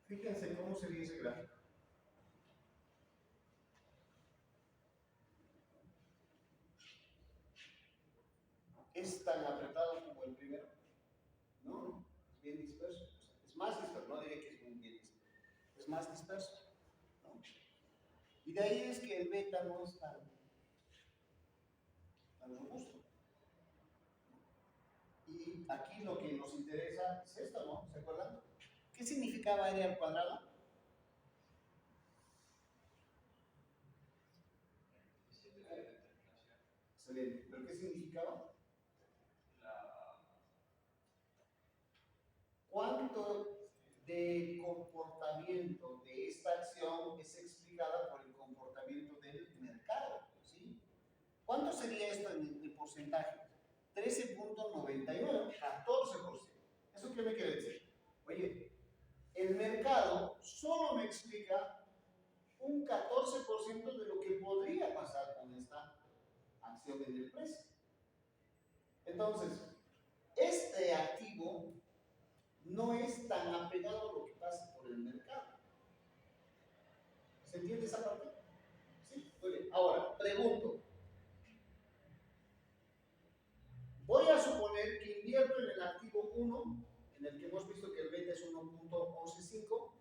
Fíjense cómo sería ese gráfico. ¿Es tan apretado como el primero? No, es bien disperso. Es más disperso, no diré que es muy bien disperso. Es más disperso, ¿no? Y de ahí es que el beta no es tan robusto. Y aquí lo que nos interesa es esto, ¿no? ¿Se acuerdan? ¿Qué significaba r al cuadrado? Excelente. ¿Pero qué significaba? ¿Cuánto de comportamiento de esta acción es explicada por el comportamiento del mercado? ¿Sí? ¿Cuánto sería esto en porcentaje? 13.99, 14%. ¿Eso qué me quiere decir? Oye, el mercado solo me explica un 14% de lo que podría pasar con esta acción en el precio. Entonces, este activo no es tan apegado a lo que pasa por el mercado. ¿Se entiende esa parte? Sí, muy bien. Ahora, pregunto. Voy a suponer que invierto en el activo 1, en el que hemos visto que el beta es 1.115,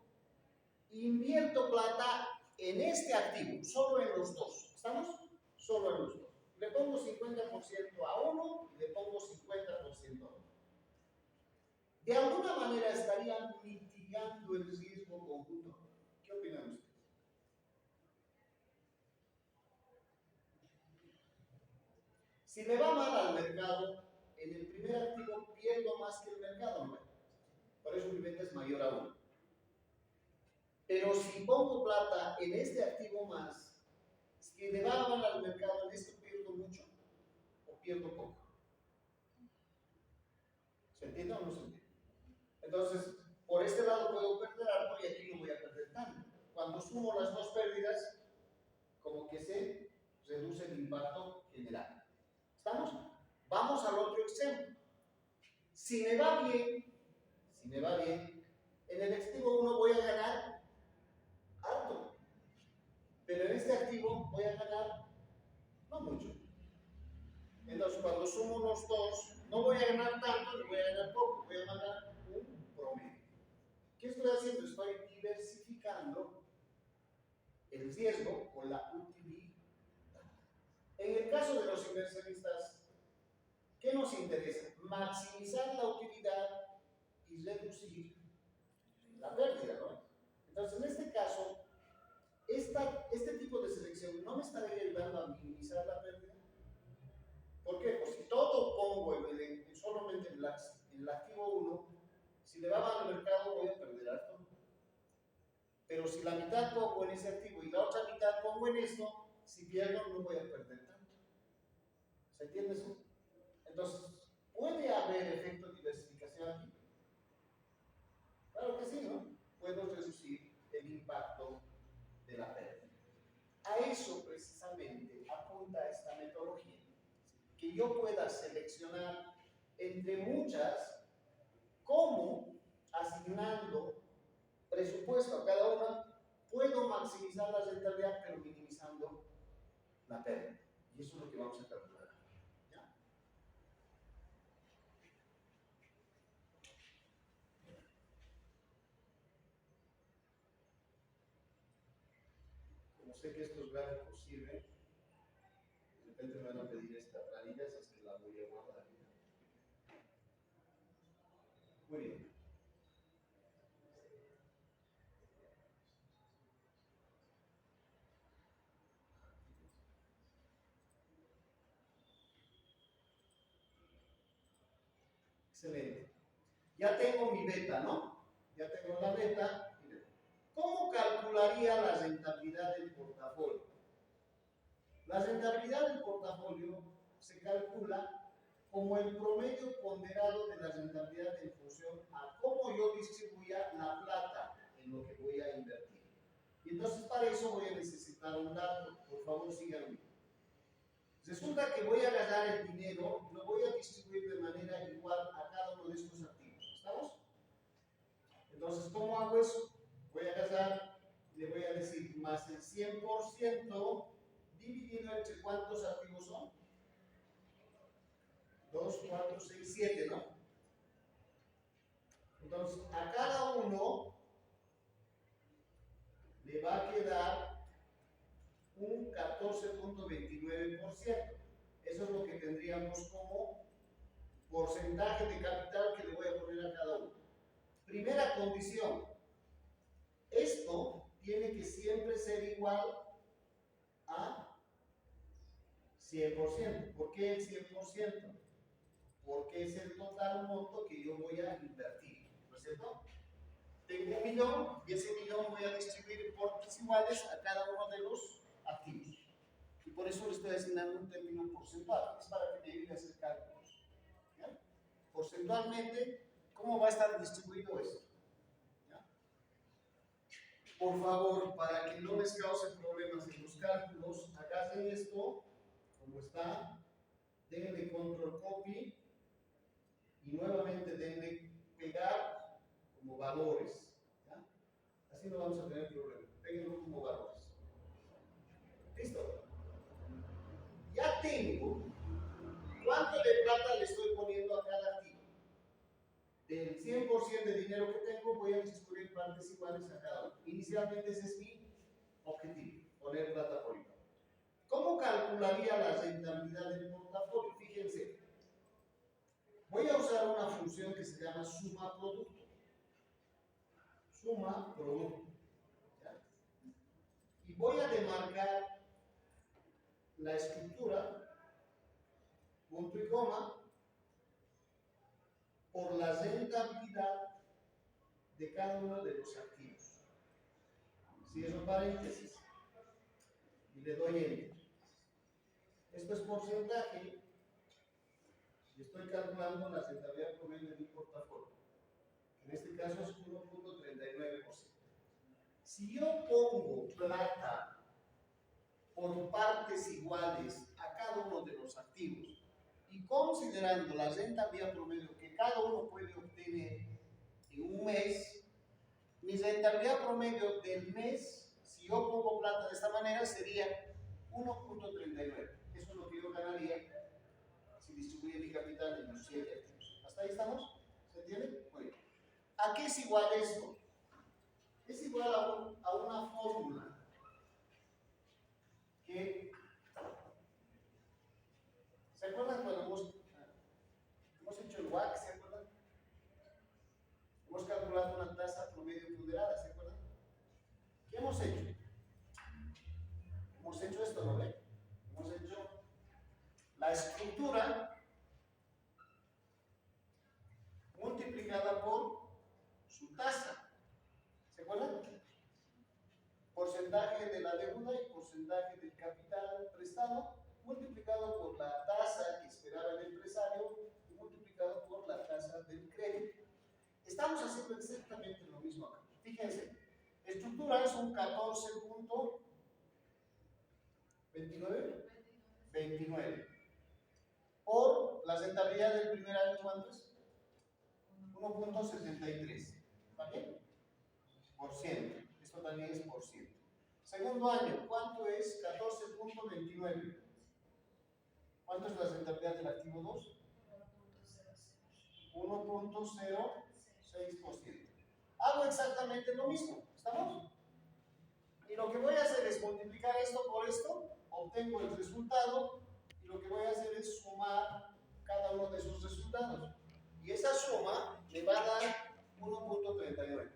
invierto plata en este activo, solo en los dos. ¿Estamos? Solo en los dos. Le pongo 50% a uno y le pongo 50% a otro. De alguna manera estarían mitigando el riesgo conjunto. ¿Qué opinan ustedes? Si me va mal al mercado, en el primer activo pierdo más que el mercado, ¿no? Por eso mi beta es mayor a 1. Pero si pongo plata en este activo más, si le va mal al mercado, en esto pierdo mucho o pierdo poco. ¿Se entiende o no se entiende? Entonces, por este lado puedo perder algo y aquí no voy a perder tanto. Cuando sumo las dos pérdidas, como que se reduce el impacto general. ¿Estamos? Vamos al otro extremo. Si me va bien, en el activo 1 voy a ganar alto, pero en este activo voy a ganar no mucho. Entonces, cuando sumo los dos, no voy a ganar tanto ni voy a ganar poco, voy a ganar un promedio. ¿Qué estoy haciendo? Estoy diversificando el riesgo con la utilidad. En el caso de los inversionistas, ¿qué nos interesa? Maximizar la utilidad y reducir la pérdida, ¿no? Entonces, en este caso, este tipo de selección no me estaría ayudando a minimizar la pérdida. ¿Por qué? Pues si todo pongo solamente en el activo 1, si le va mal al mercado voy a perder harto. Pero si la mitad pongo en ese activo y la otra mitad pongo en esto, si pierdo no voy a perder tanto. ¿Se entiende eso? Entonces, ¿puede haber efecto de diversificación aquí? Claro que sí, ¿no? Puedo reducir el impacto de la pérdida. A eso precisamente apunta esta metodología. Que yo pueda seleccionar entre muchas cómo, asignando presupuesto a cada una, puedo maximizar la rentabilidad pero minimizando la pérdida. Y eso es lo que vamos a calcular. ¿Ya? Como sé que estos gráficos sirven, de repente me van a pedir esta planilla, así es que la voy a guardar. Muy bien. Excelente. Ya tengo mi beta, ¿no? Ya tengo la beta. ¿Cómo calcularía la rentabilidad del portafolio? La rentabilidad del portafolio se calcula como el promedio ponderado de la rentabilidad en función a cómo yo distribuya la plata en lo que voy a invertir. Y entonces para eso voy a necesitar un dato. Por favor, síganme. Resulta que voy a ganar el dinero, lo voy a distribuir de manera igual a cada uno de estos activos. ¿Estamos? Entonces, ¿cómo hago eso? Voy a agarrar, le voy a decir más el 100% dividido entre cuántos activos son. 2, 4, 6, 7, ¿no? Entonces, a cada uno le va a quedar un 14.29%. Eso es lo que tendríamos como porcentaje de capital que le voy a poner a cada uno. Primera condición, esto tiene que siempre ser igual a 100%. ¿Por qué el 100%? Porque es el total monto que yo voy a invertir, ¿no es cierto? Tengo un millón y ese millón voy a distribuir por partes iguales a cada uno de los activos. Y por eso le estoy asignando un término porcentual, es para que me ayude a hacer cálculos. ¿Ya? Porcentualmente, ¿cómo va a estar distribuido esto? ¿Ya? Por favor, para que no les cause problemas en los cálculos, agarren esto, como está, denle control copy y nuevamente denle pegar como valores. ¿Ya? Así no vamos a tener problema. Péguenlo como valores. ¿Listo? Ya tengo cuánto de plata le estoy poniendo a cada activo. Del 100% de dinero que tengo, voy a distribuir partes iguales a cada uno. Inicialmente ese es mi objetivo, poner plata por igual. ¿Cómo calcularía la rentabilidad del portafolio? Fíjense, voy a usar una función que se llama suma producto. Suma producto. ¿Ya? Y voy a demarcar la estructura, punto y coma, por la rentabilidad de cada uno de los activos. Cierro paréntesis y le doy enter. Esto es porcentaje estoy calculando la rentabilidad promedio de mi portafolio. En este caso es 1.39%. Si yo pongo plata por partes iguales a cada uno de los activos y considerando la rentabilidad promedio que cada uno puede obtener en un mes, mi rentabilidad promedio del mes, si yo pongo plata de esta manera, sería 1.39. Eso es lo que yo ganaría si distribuye mi capital en los 7 activos. ¿Hasta ahí estamos? ¿Se entiende? Muy bien. ¿A qué es igual esto? Es igual a una fórmula que, ¿se acuerdan cuando hemos hecho el WACC? ¿Se acuerdan? Hemos calculado una tasa promedio ponderada, ¿se acuerdan? ¿Qué hemos hecho? Hemos hecho esto, ¿no ven? Hemos hecho la estructura multiplicada por su tasa. ¿Se acuerdan? Porcentaje de la deuda y porcentaje del capital prestado multiplicado por la tasa que esperaba el empresario y multiplicado por la tasa del crédito. Estamos haciendo exactamente lo mismo acá. Fíjense, estructura es un 14.29 por la rentabilidad del primer año, ¿cuánto es? 1.73. ¿Está bien? Por ciento. Esto también es por ciento. Segundo año, ¿cuánto es 14.29? ¿Cuánto es la rentabilidad del activo 2? 1.06%. Hago exactamente lo mismo. ¿Estamos? Y lo que voy a hacer es multiplicar esto por esto, obtengo el resultado, y lo que voy a hacer es sumar cada uno de esos resultados. Y esa suma me va a dar 1.39.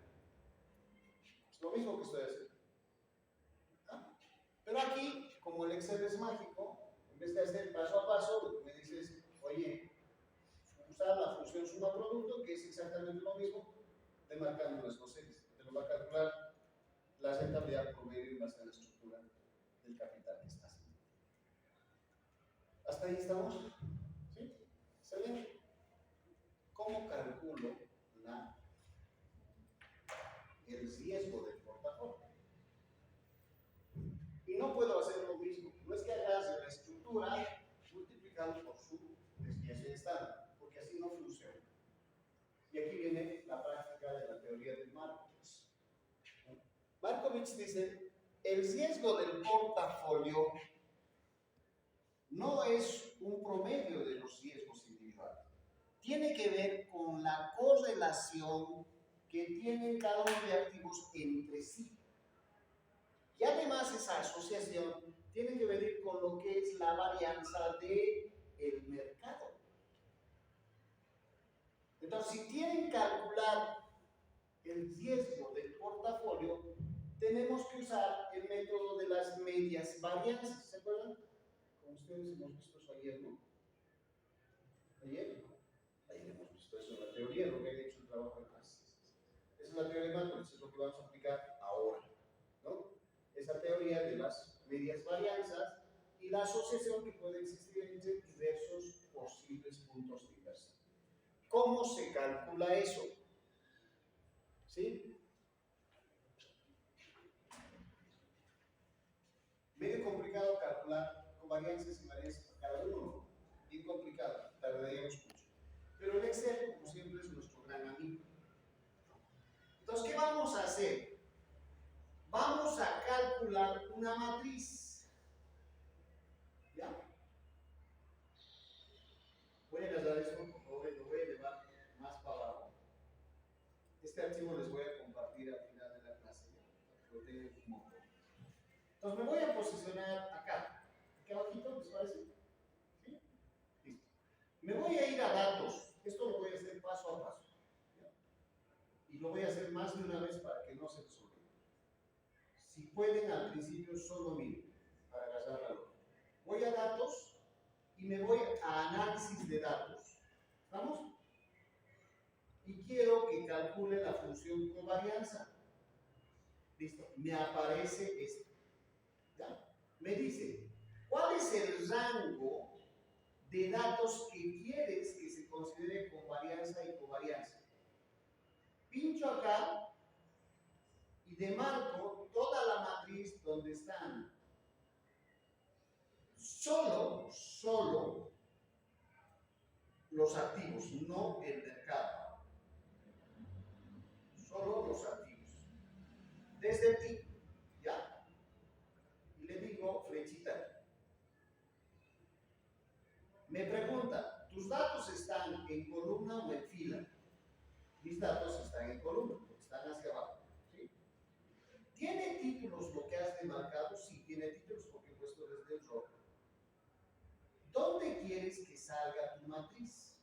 Es lo mismo que estoy haciendo. ¿Ah? Pero aquí, como el Excel es mágico, en vez de hacer paso a paso, lo que me dice es, oye, usar la función suma producto, que es exactamente lo mismo, de marcando las dos series. Te lo va a calcular la rentabilidad promedio en base a la estructura del capital que está haciendo. ¿Hasta ahí estamos? ¿Sí? ¿Sale? ¿Cómo calculo el riesgo del portafolio? Y no puedo hacer lo mismo. No es que hagas la estructura multiplicado por su desviación estándar, porque así no funciona. Y aquí viene la práctica de la teoría de Markovich. Markovich dice, el riesgo del portafolio no es un promedio de los riesgos individuales. Tiene que ver con la correlación que tienen cada uno de activos entre sí. Y además esa asociación tiene que ver con lo que es la varianza del mercado. Entonces, si quieren calcular el riesgo del portafolio, tenemos que usar el método de las medias varianzas. ¿Se acuerdan? Como ustedes hemos visto eso ayer, ¿no? Ayer hemos visto eso en la teoría, lo que ha hecho el trabajo de clases. Esa es la teoría de Markovich, es lo que vamos a aplicar ahora, ¿no? Esa teoría de las medias varianzas y la asociación que puede existir entre diversos posibles puntos de inversión. ¿Cómo se calcula eso? ¿Sí? Medio complicado calcular con varianzas y varianzas para cada uno. Bien complicado, tardaríamos mucho. Pero el Excel, como siempre, es nuestro gran amigo. Entonces, ¿qué vamos a hacer? Vamos a calcular una matriz. ¿Ya? Voy a agarrar esto, por favor, y lo voy a llevar más para abajo. Este archivo les voy a compartir al final de la clase, para que lo tengan como foto. Entonces me voy a posicionar acá. Aquí abajito, ¿les parece? ¿Sí? Listo. Me voy a ir a datos. Esto lo voy a hacer paso a paso. ¿Ya? Y lo voy a hacer más de una vez para que no se les olvide. Si pueden, al principio solo miren, para agarrar la lógica. Voy a datos y me voy a análisis de datos. ¿Vamos? Y quiero que calcule la función covarianza. Listo. Me aparece esto. ¿Ya? Me dice, ¿cuál es el rango de datos que quieres que se considere covarianza y covarianza. Pincho acá y demarco toda la matriz donde están solo los activos, no el mercado. Solo los activos. Desde aquí, ¿ya? Y le digo flechita. Me pregunta, ¿tus datos están en columna o en fila? Mis datos están en columna, están hacia abajo. ¿Sí? ¿Tiene títulos lo que has demarcado? Sí, tiene títulos porque he puesto desde el rojo. ¿Dónde quieres que salga tu matriz?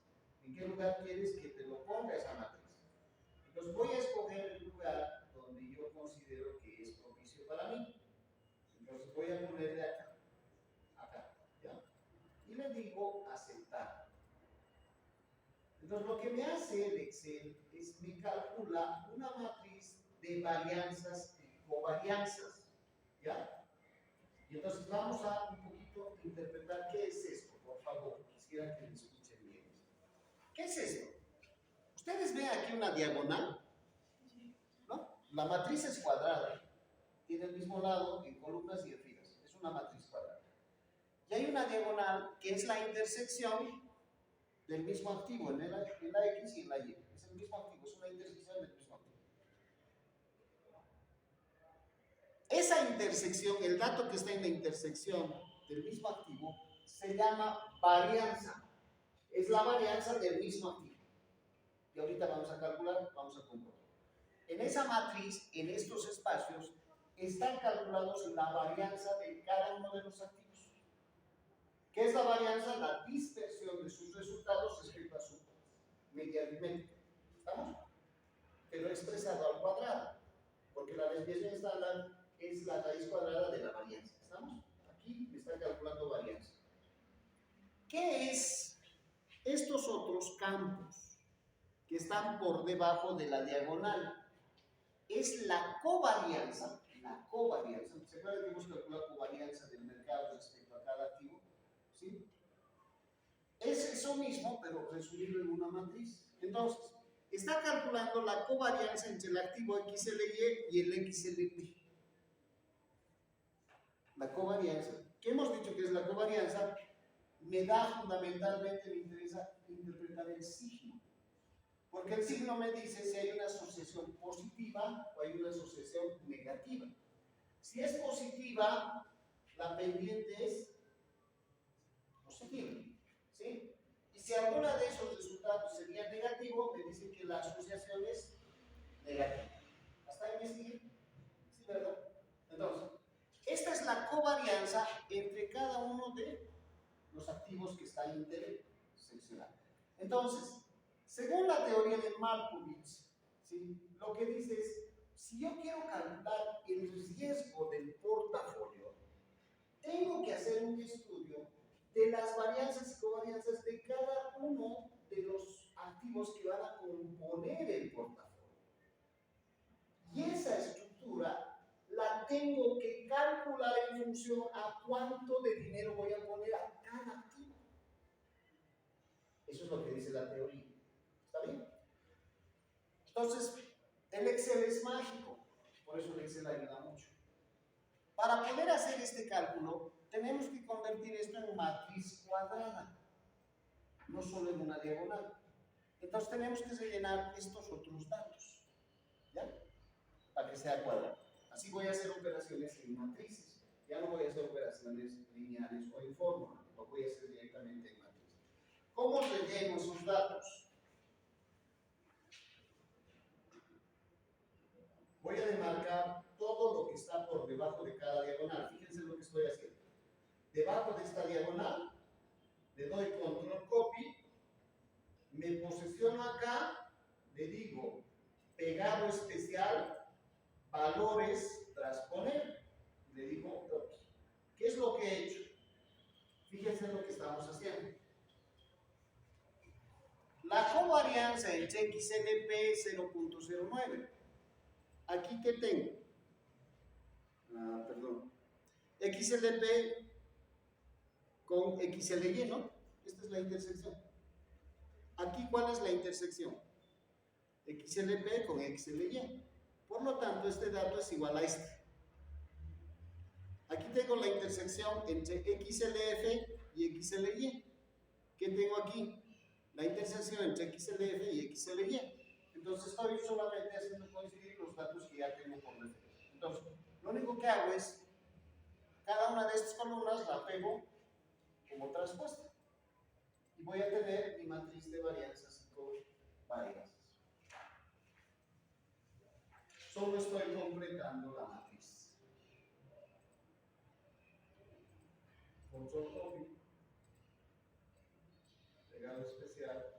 ¿En qué lugar quieres que te lo ponga esa matriz? Entonces voy a escoger el lugar donde yo considero que es propicio para mí. Entonces voy a ponerle acá, ¿ya? Y le digo aceptar. Entonces lo que me hace el Excel es me calcula una matriz de varianzas y covarianzas, ¿ya? Y entonces vamos a un poquito interpretar qué es esto, por favor, quisiera que me escuchen bien. ¿Qué es esto? Ustedes ven aquí una diagonal, ¿no? La matriz es cuadrada, tiene el mismo lado en columnas y en filas, es una matriz cuadrada. Y hay una diagonal que es la intersección del mismo activo en la X y en la Y. Es el mismo activo, es una intersección del mismo activo. Esa intersección, el dato que está en la intersección del mismo activo, se llama varianza. Es la varianza del mismo activo. Y ahorita vamos a calcular, vamos a comprobar. En esa matriz, en estos espacios, están calculados la varianza de cada uno de los activos. ¿Qué es la varianza? La dispersión de sus resultados respecto a su media aritmética. ¿Estamos? Pero expresado al cuadrado, porque la desviación estándar es la raíz cuadrada de la varianza. ¿Estamos? Aquí me está calculando varianza. ¿Qué es estos otros campos que están por debajo de la diagonal? Es la covarianza. La covarianza. ¿Se acuerdan que hemos calculado covarianza del mercado respecto a cada activo? ¿Sí? Es eso mismo, pero resumido en una matriz. Entonces, está calculando la covarianza entre el activo XLY y el XLP. La covarianza. ¿Qué hemos dicho que es la covarianza? Me da fundamentalmente, me interesa interpretar el signo. Porque el signo me dice si hay una asociación positiva o hay una asociación negativa. Si es positiva, la pendiente es positiva. ¿Sí? Y si alguna de esos resultados sería negativo, me dice que la asociación es negativa. ¿Hasta ahí me sigue? ¿Sí, verdad? Entonces, esta es la covarianza entre cada uno de los activos que están interseccionados. Entonces, según la teoría de Markovits, ¿sí? Lo que dice es, si yo quiero calcular el riesgo del portafolio, tengo que hacer un estudio de las varianzas y covarianzas de cada uno de los activos que van a componer el portafolio. Y esa estructura la tengo que calcular en función a cuánto de dinero voy a poner a cada activo. Eso es lo que dice la teoría. ¿Está bien? Entonces, el Excel es mágico. Por eso el Excel ayuda mucho. Para poder hacer este cálculo, tenemos que convertir esto en matriz cuadrada, no solo en una diagonal. Entonces tenemos que rellenar estos otros datos, ¿ya? Para que sea cuadrado. Así voy a hacer operaciones en matrices. Ya no voy a hacer operaciones lineales o en fórmula, lo voy a hacer directamente en matrices. ¿Cómo relleno esos datos? Voy a demarcar todo lo que está por debajo de cada diagonal. Fíjense lo que estoy haciendo. Debajo de esta diagonal, le doy control copy, me posiciono acá, le digo pegado especial, valores, transponer, le digo copy. ¿Qué es lo que he hecho? Fíjense lo que estamos haciendo. La covarianza entre XLP es 0.09. Aquí, ¿qué tengo? Perdón. XLP con XLY, ¿no? Esta es la intersección. Aquí, ¿cuál es la intersección? XLP con XLY. Por lo tanto, este dato es igual a este. Aquí tengo la intersección entre XLF y XLY. ¿Qué tengo aquí? La intersección entre XLF y XLY. Entonces estoy solamente haciendo coincidir los datos que ya tengo por referencia. Entonces, lo único que hago es, cada una de estas columnas la pego como traspuesta. Y voy a tener mi matriz de varianzas y covarianzas. Solo estoy completando la matriz. Control copy. Pegado especial.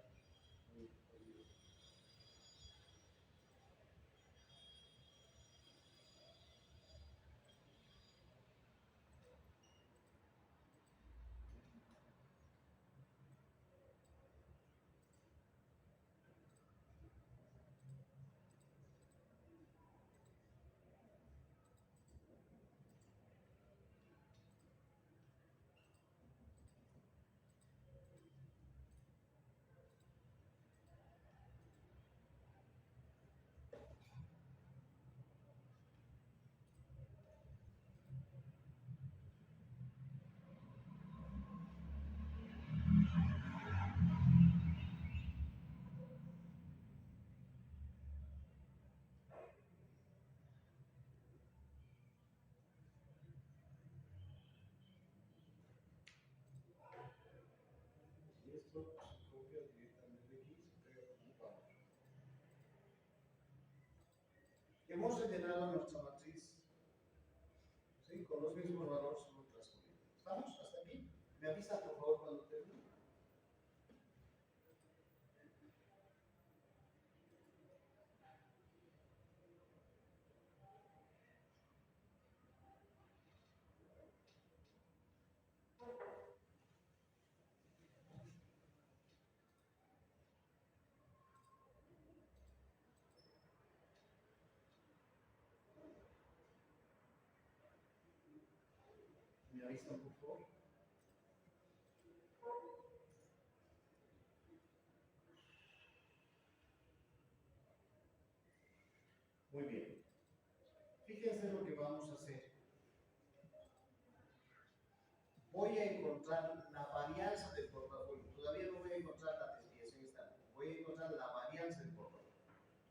Y esto se copia directamente aquí, se pega como un palo. Hemos rellenado nuestra matriz, ¿sí? Con los mismos valores solo transformando. ¿Estamos? ¿Hasta aquí? Me avisa por favor cuando termine. Me avisan por favor. Muy bien. Fíjense lo que vamos a hacer. Voy a encontrar la varianza del portafolio. Todavía no voy a encontrar la desviación estándar. Voy a encontrar la varianza del portafolio.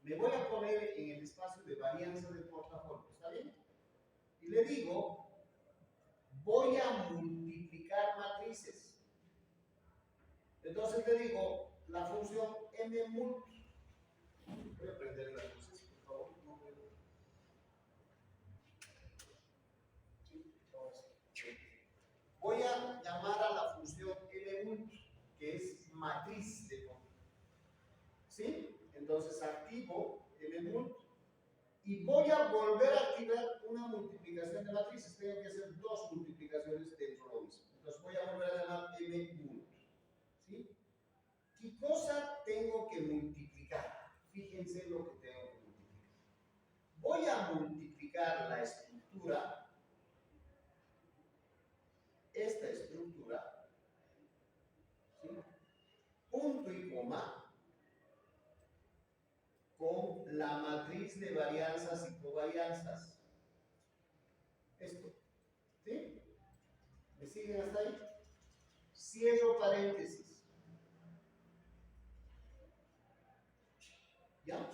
Me voy a poner en el espacio de varianza del portafolio. ¿Está bien? Y le digo, voy a multiplicar matrices. Entonces le digo, la función mmult. Voy a prender las luces, por favor. No veo. Sí, ahora sí. Voy a llamar a la función mmult, que es matriz de conjunto. ¿Sí? Entonces activo mmult y voy a volver a activar una multiplicación de matrices. Tengo que hacer dos multiplicaciones dentro de lo mismo. Entonces voy a volver a llamar mmult. ¿Sí? ¿Qué cosa tengo que multiplicar? Fíjense lo que tengo que multiplicar. Voy a multiplicar la estructura, esta estructura, ¿sí? Punto y coma, con la matriz de varianzas y covarianzas. Esto. ¿Sí? ¿Me siguen hasta ahí? Cierro paréntesis. ¿Ya?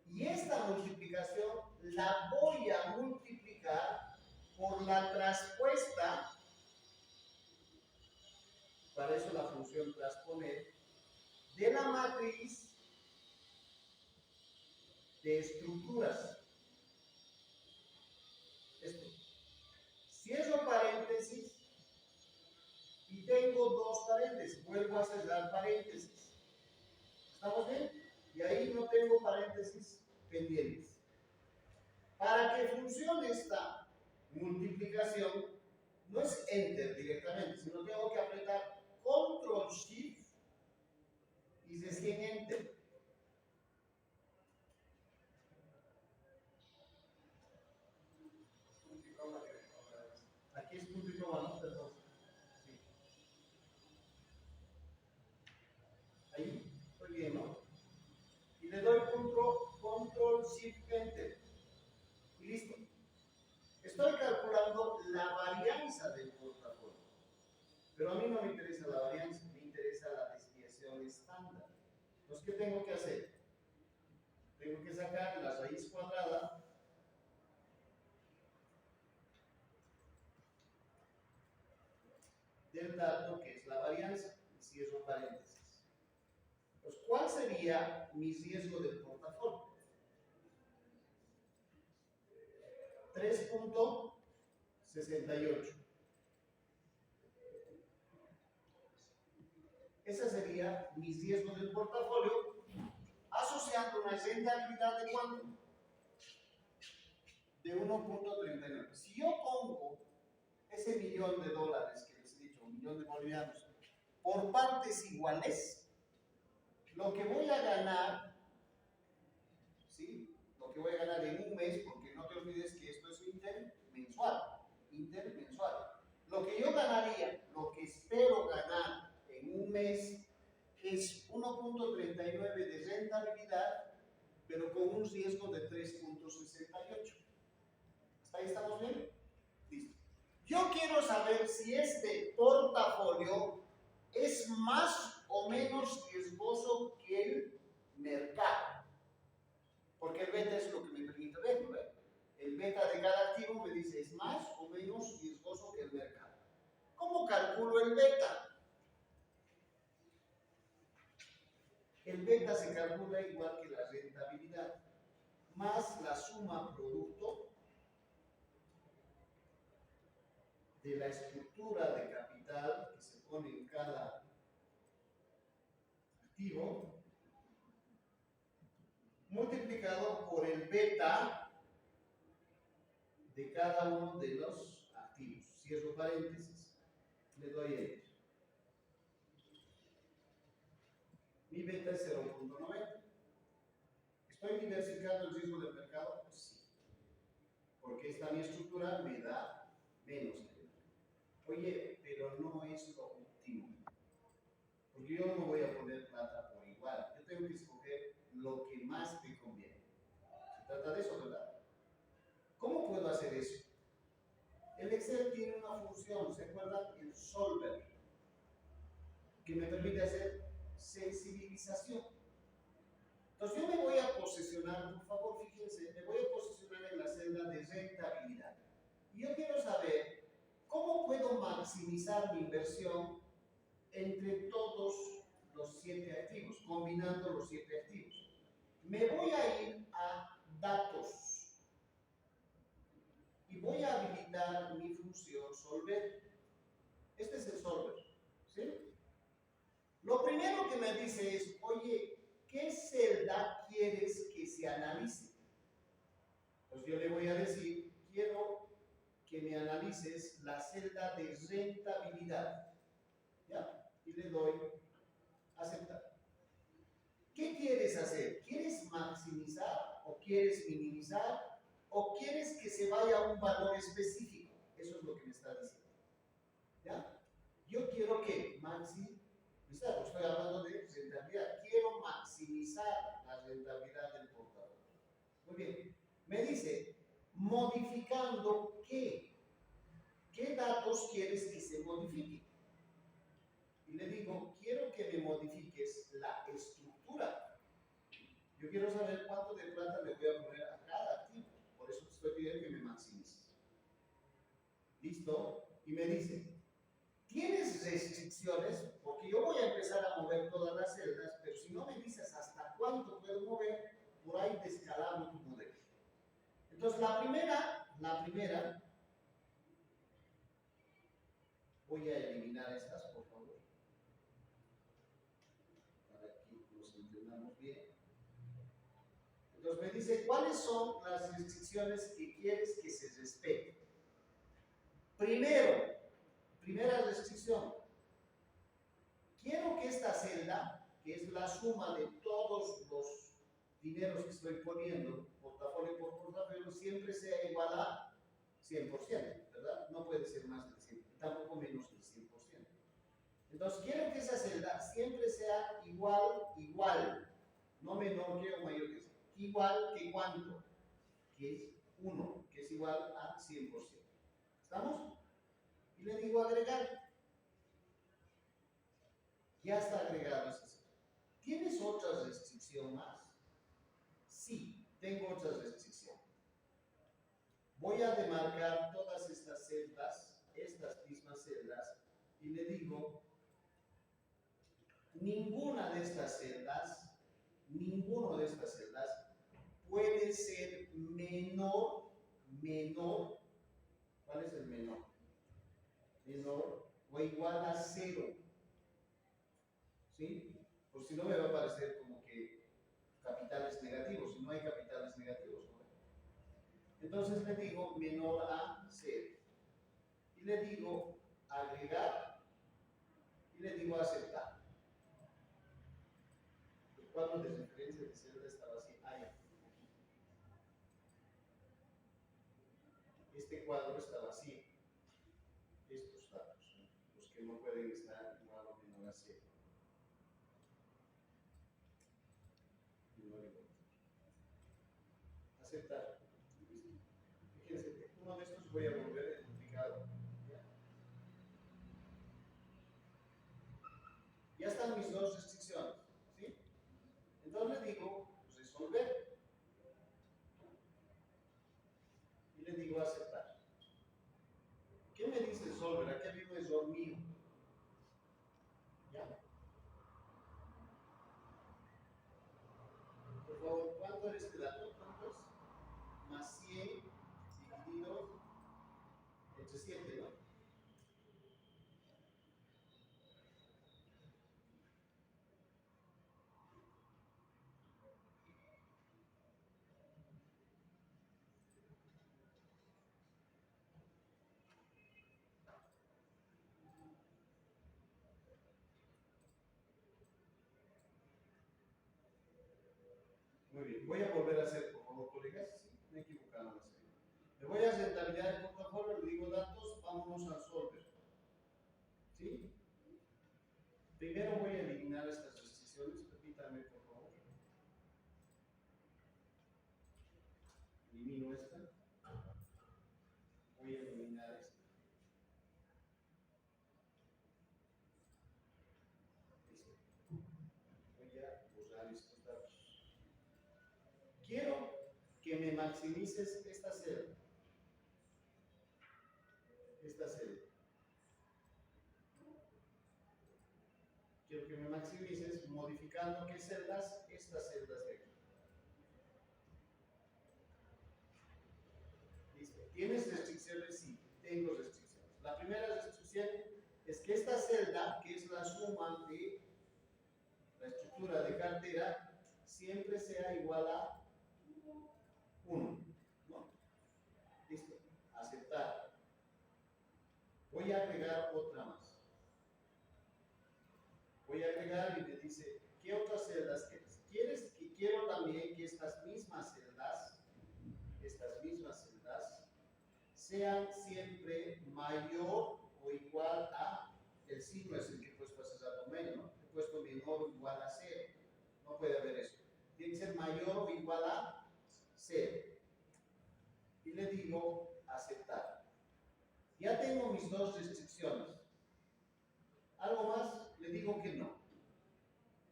Y esta multiplicación la voy a multiplicar por la traspuesta, para eso la función transponer, de la matriz de estructuras. Esto. Cierro paréntesis y tengo dos paréntesis. Vuelvo a cerrar paréntesis. ¿Estamos bien? Y ahí no tengo paréntesis pendientes. Para que funcione esta multiplicación, no es Enter directamente, sino tengo que apretar Control Shift y recién Enter. Aquí es punto y coma, ¿no? Perdón. Sí. estándar. Entonces, ¿qué tengo que hacer? Tengo que sacar la raíz cuadrada del dato que es la varianza, y cierro paréntesis. Pues, ¿cuál sería mi riesgo del portafolio? 3.68. Esa sería mi riesgo del portafolio, asociando una rentabilidad de ¿cuánto? De 1.39. Si yo pongo ese $1.000.000 que les he dicho, $1.000.000 de bolivianos, por partes iguales, lo que voy a ganar, ¿sí? Lo que voy a ganar en un mes, porque no te olvides que esto es intermensual. Lo que yo ganaría, lo que espero ganar en un mes, es 1.39 de rentabilidad, pero con un riesgo de 3.68. ¿Hasta ahí estamos bien? Listo. Yo quiero saber si este portafolio es más o menos riesgoso que el mercado. Porque el beta es lo que me permite ver, ¿no? El beta de cada activo me dice es más o menos riesgoso que el mercado. ¿Cómo calculo el beta? El beta se calcula igual que la rentabilidad, más la suma producto de la estructura de capital que se pone en cada activo, multiplicado por el beta de cada uno de los activos. Cierro paréntesis, le doy enter. Mi beta es 0.90. ¿Estoy diversificando el riesgo del mercado? Pues sí. Porque esta mi estructura me da menos. Oye, pero no es lo óptimo. Porque yo no voy a poner plata por igual. Yo tengo que escoger lo que más me conviene. Se trata de eso, ¿verdad? ¿Cómo puedo hacer eso? El Excel tiene una función, ¿se acuerdan? El solver, que me permite hacer sensibilización. Entonces yo me voy a posicionar, por favor, fíjense, me voy a posicionar en la celda de rentabilidad. Y yo quiero saber cómo puedo maximizar mi inversión entre todos los 7 activos, combinando los 7 activos. Me voy a ir a datos y voy a habilitar mi función solver. Este es el solver, ¿sí? Lo primero que me dice es, oye, ¿qué celda quieres que se analice? Pues yo le voy a decir, quiero que me analices la celda de rentabilidad. ¿Ya? Y le doy aceptar. ¿Qué quieres hacer? ¿Quieres maximizar o quieres minimizar o quieres que se vaya a un valor específico? Eso es lo que me está diciendo. ¿Ya? Yo quiero que maximizar, estoy hablando de rentabilidad, quiero maximizar la rentabilidad del portafolio. Muy bien, me dice, modificando qué datos quieres que se modifiquen. Y le digo, quiero que me modifiques la estructura. Yo quiero saber cuánto de plata le voy a poner a cada activo, por eso te estoy pidiendo que me maximices. ¿Listo? Y me dice, ¿tienes restricciones? Porque yo voy a empezar a mover todas las celdas, pero si no me dices hasta cuánto puedo mover, por ahí descalabro tu modelo. Entonces, la primera, voy a eliminar estas, por favor, para que nos entendamos bien. Entonces, me dice, ¿cuáles son las restricciones que quieres que se respeten? Primera restricción, quiero que esta celda, que es la suma de todos los dineros que estoy poniendo, portafolio por portafolio, siempre sea igual a 100%, ¿verdad? No puede ser más del 100%, tampoco menos del 100%. Entonces, quiero que esa celda siempre sea igual, no menor que o mayor que sea. Igual que ¿cuánto? Que es 1, que es igual a 100%. ¿Estamos? Y le digo agregar. Ya está agregado ese celda. restricción más? Sí, tengo otra restricción. Voy a demarcar todas estas celdas, estas mismas celdas, y le digo, ninguno de estas celdas puede ser menor, ¿cuál es el menor? Menor o igual a 0. ¿Sí? Por si no me va a parecer como que capitales negativos, si no hay capitales negativos, ¿no? Entonces le digo menor a 0. Y le digo agregar y le digo aceptar. El cuadro de referencia de celda estaba así. Este cuadro está vacío. Estos datos, ¿no? Los que no pueden estar igual o menor a 0. Aceptar. Fíjense, uno de estos voy a volver el duplicado. Ya están mis dos restricciones, ¿sí? Entonces le digo resolver y le digo aceptar. ¿Qué me dice resolver? Aquí había un error mío. ¿Ya? Por favor, ¿cuánto es este dato? ¿Cuánto es? Más 100 dividido entre 7, ¿no? Muy bien, voy a volver a hacer, por favor, colegas. Sí, me he equivocado en la serie. Le voy a rentabilidad el portafolio, le digo datos, vámonos al solver. ¿Sí? Primero voy a eliminar estas restricciones, permítanme, por favor. Elimino esta. Voy a eliminar esta. Listo. Voy a borrar estos datos. Quiero que me maximices esta celda. Esta celda. Quiero que me maximices modificando qué celdas, estas celdas de aquí. Listo. ¿Tienes restricciones? Sí, tengo restricciones. La primera restricción es que esta celda, que es la suma de la estructura de cartera, siempre sea igual a 1. ¿No? Listo. Aceptar. Voy a agregar otra más. Voy a agregar y me dice, ¿qué otras celdas quieres? Que quiero también que estas mismas celdas sean siempre mayor o igual a, el signo es el que he puesto a César menos, ¿no? He puesto menor o igual a 0. No puede haber eso. Tiene que ser mayor o igual a 0. Y le digo aceptar. Ya tengo mis dos restricciones. ¿Algo más? Le digo que no.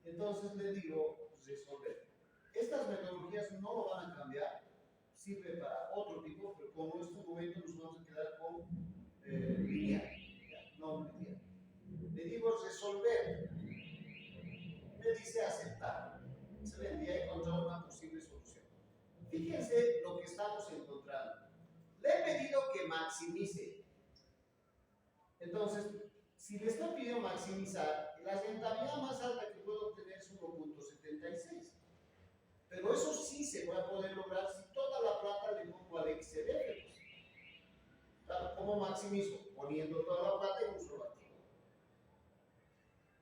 Entonces le digo resolver. Estas metodologías no lo van a cambiar. Sirve para otro tipo, pero como en este momento nos vamos a quedar con lineal, no lineal. Le digo resolver. Me dice aceptar. Excelente, ya he encontrado una posible solución. Fíjense lo que estamos encontrando. Le he pedido que maximice. Entonces, si le estoy pidiendo maximizar, la rentabilidad más alta que puedo obtener es 1.76. Pero eso sí se va a poder lograr si toda la plata le pongo al XLF. Claro, ¿cómo maximizo? Poniendo toda la plata en un solo activo.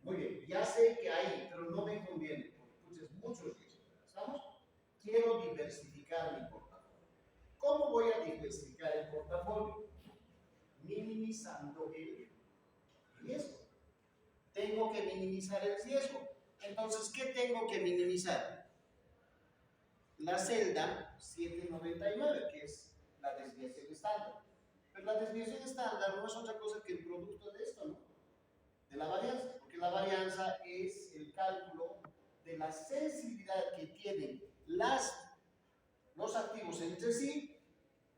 Muy bien, ya sé que hay, pero no me conviene, porque es mucho riesgo. ¿Estamos? Quiero diversificar mi portafolio. ¿Cómo voy a diversificar el portafolio? Minimizando el riesgo. Tengo que minimizar el riesgo. Entonces, ¿qué tengo que minimizar? La celda 799, que es la desviación estándar. Pero la desviación estándar no es otra cosa que el producto de esto, ¿no? De la varianza, porque la varianza es el cálculo de la sensibilidad que tienen los activos entre sí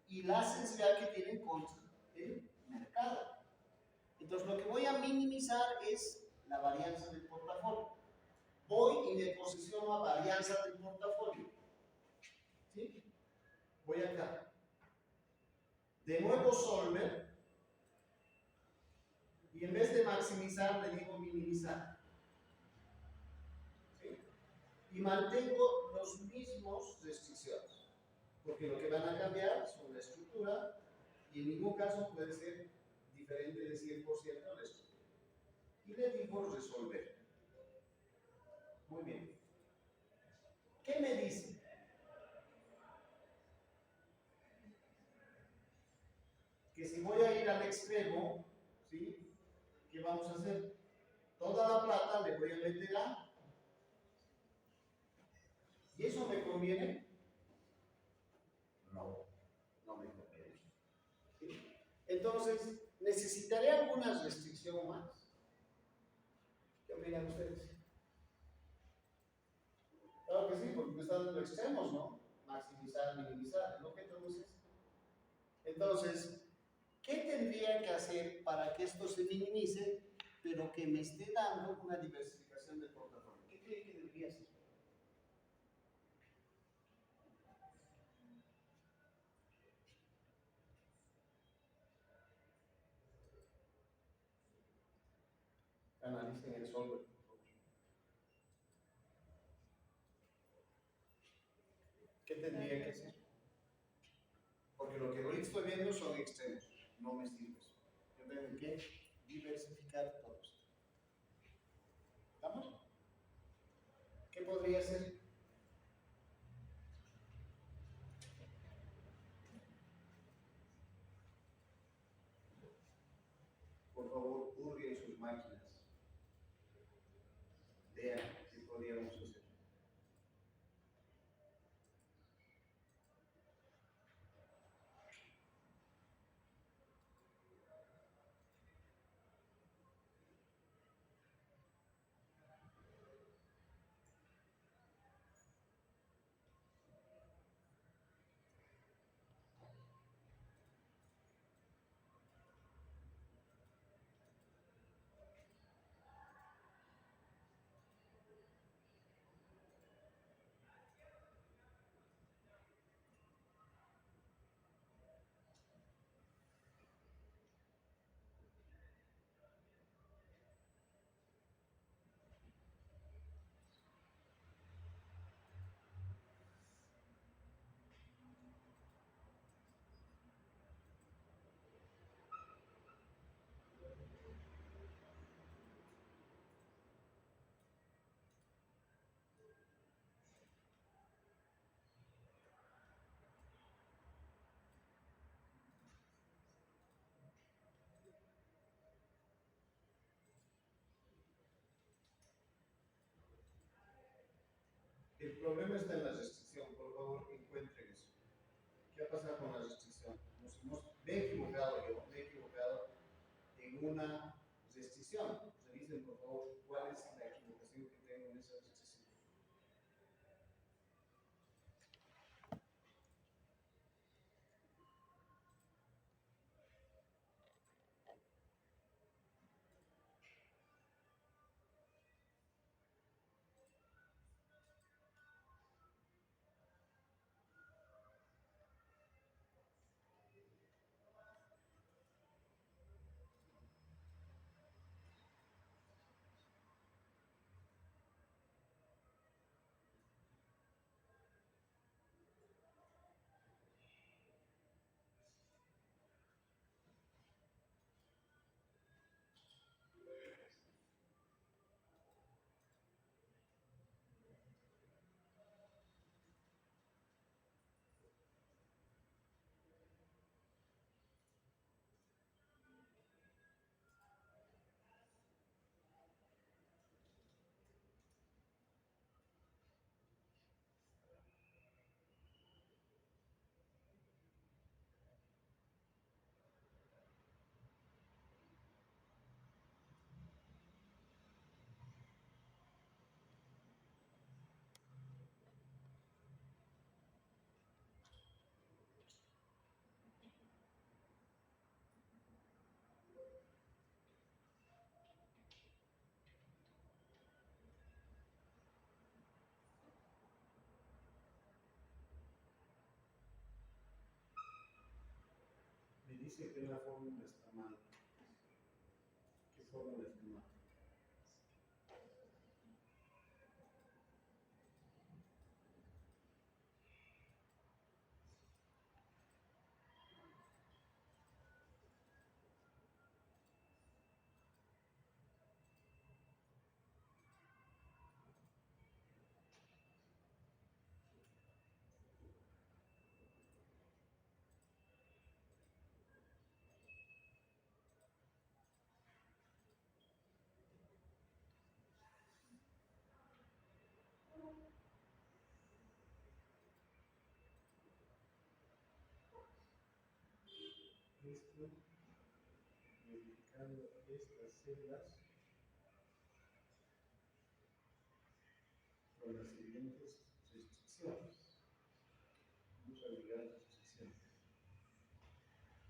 y la sensibilidad que tienen contra el mercado. Entonces, lo que voy a minimizar es la varianza del portafolio. Voy y me posiciono a varianza del portafolio. ¿Sí? Voy acá. De nuevo solver. Y en vez de maximizar, le digo minimizar. ¿Sí? Y mantengo los mismos restricciones. Porque lo que van a cambiar son la estructura y en ningún caso puede ser diferente de 100% la estructura. Y le digo resolver. Muy bien. ¿Qué me dice? Que si voy a ir al extremo, ¿sí? ¿Qué vamos a hacer? Toda la plata le voy a meter a. ¿Y eso me conviene? No, no me conviene. ¿Sí? Entonces, ¿necesitaré alguna restricción más? ¿Qué opinan ustedes? Claro que sí, porque me están dando extremos, ¿no? Maximizar, minimizar, ¿no? ¿Qué entonces? Entonces, ¿qué tendría que hacer para que esto se minimice, pero que me esté dando una diversificación del portafolio? ¿Qué cree que debería hacer? Analicen el solver. ¿Qué tendría que hacer? Porque lo que ahorita estoy viendo son extremos, no me sirve eso. Yo tengo que diversificar todo esto. ¿Estamos? ¿Qué podría ser? Por favor, purguen sus máquinas. Vean qué podríamos hacer. El problema está en la restricción, por favor, encuentren eso. ¿Qué ha pasado con la restricción? Me he equivocado yo, me he equivocado en una restricción. Revisen, por favor, cuál es la equivocación que tengo en esa restricción. dice que una fórmula está mal. ¿Qué fórmula está mal? Esto, modificando estas celdas con las siguientes restricciones. Vamos a ligar la restricción.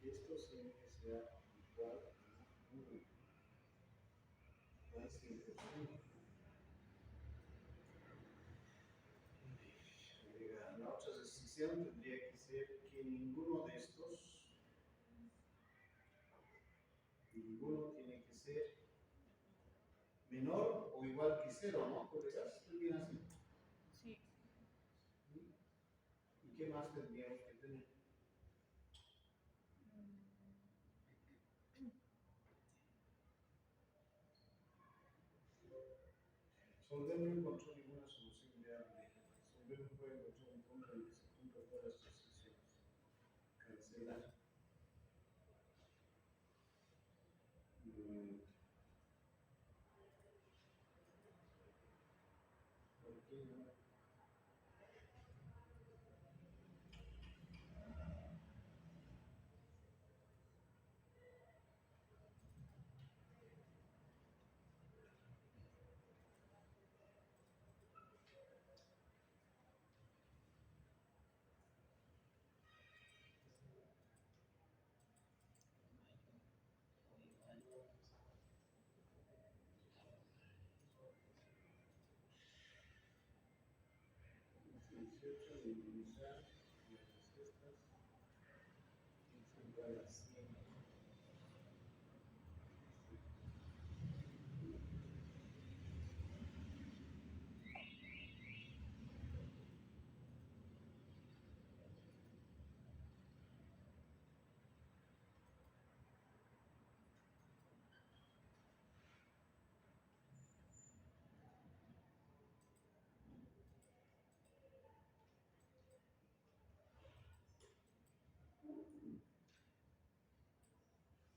Esto siempre sea igual a 1 al 100%. La otra restricción tendría que ser que ninguno tiene que ser menor o igual que 0, ¿no? ¿Colegas? ¿Qué bien así?
Sí.
¿Y qué más tendríamos que tener? Solver no encontró ninguna solución viable. Solver no puede encontrar un punto en el que se cumplan todas las restricciones. Cancelar. ¿Por qué no? Minimizar estas es igual a 100.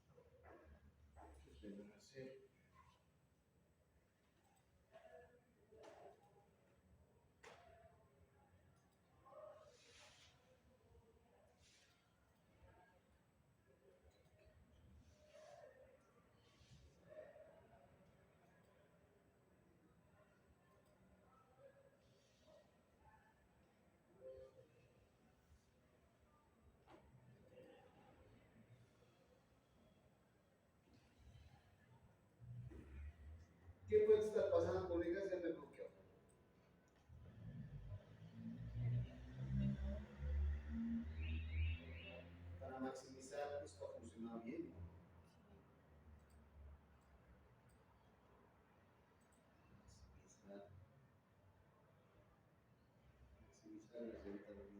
Entonces le van a hacer ¿qué puede estar pasando, colegas? Ya me bloqueó. Para maximizar, esto ha funcionado bien, ¿no? Maximizar la rentabilidad.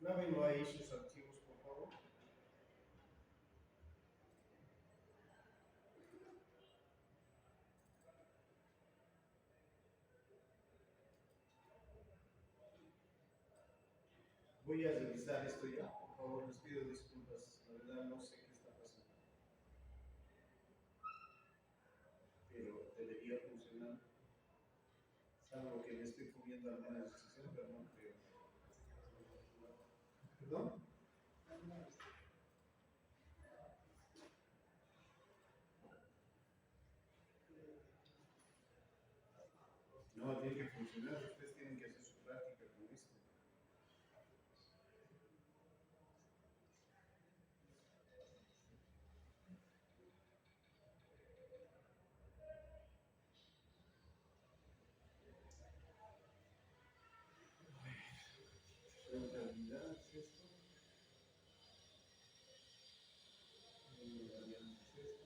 Grábenlo ahí sus archivos, por favor. Voy a revisar esto ya, por favor, les pido disculpas, la verdad no sé qué está pasando, pero debería funcionar, salvo que me estoy comiendo alguna decisión, pero no creo. ¿Perdón? No, tiene que funcionar, ustedes tienen que hacer su práctica con esto. Rentabilidad es esto. Variante es esto.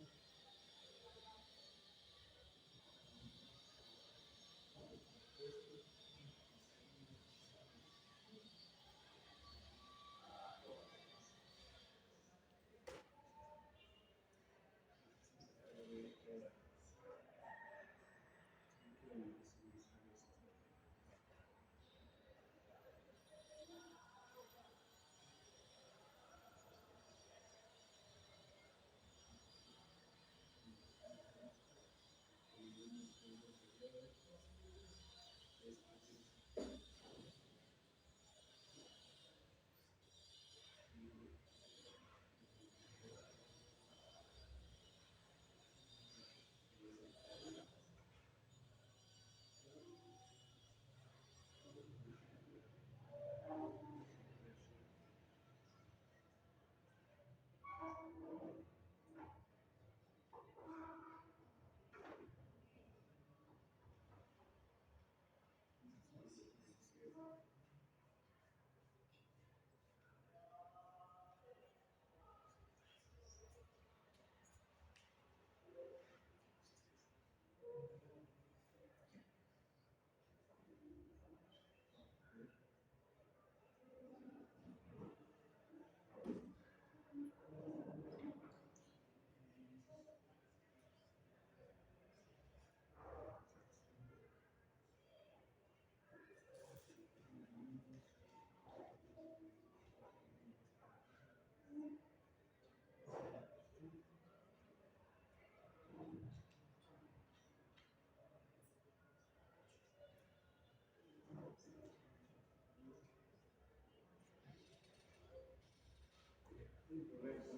Correcto.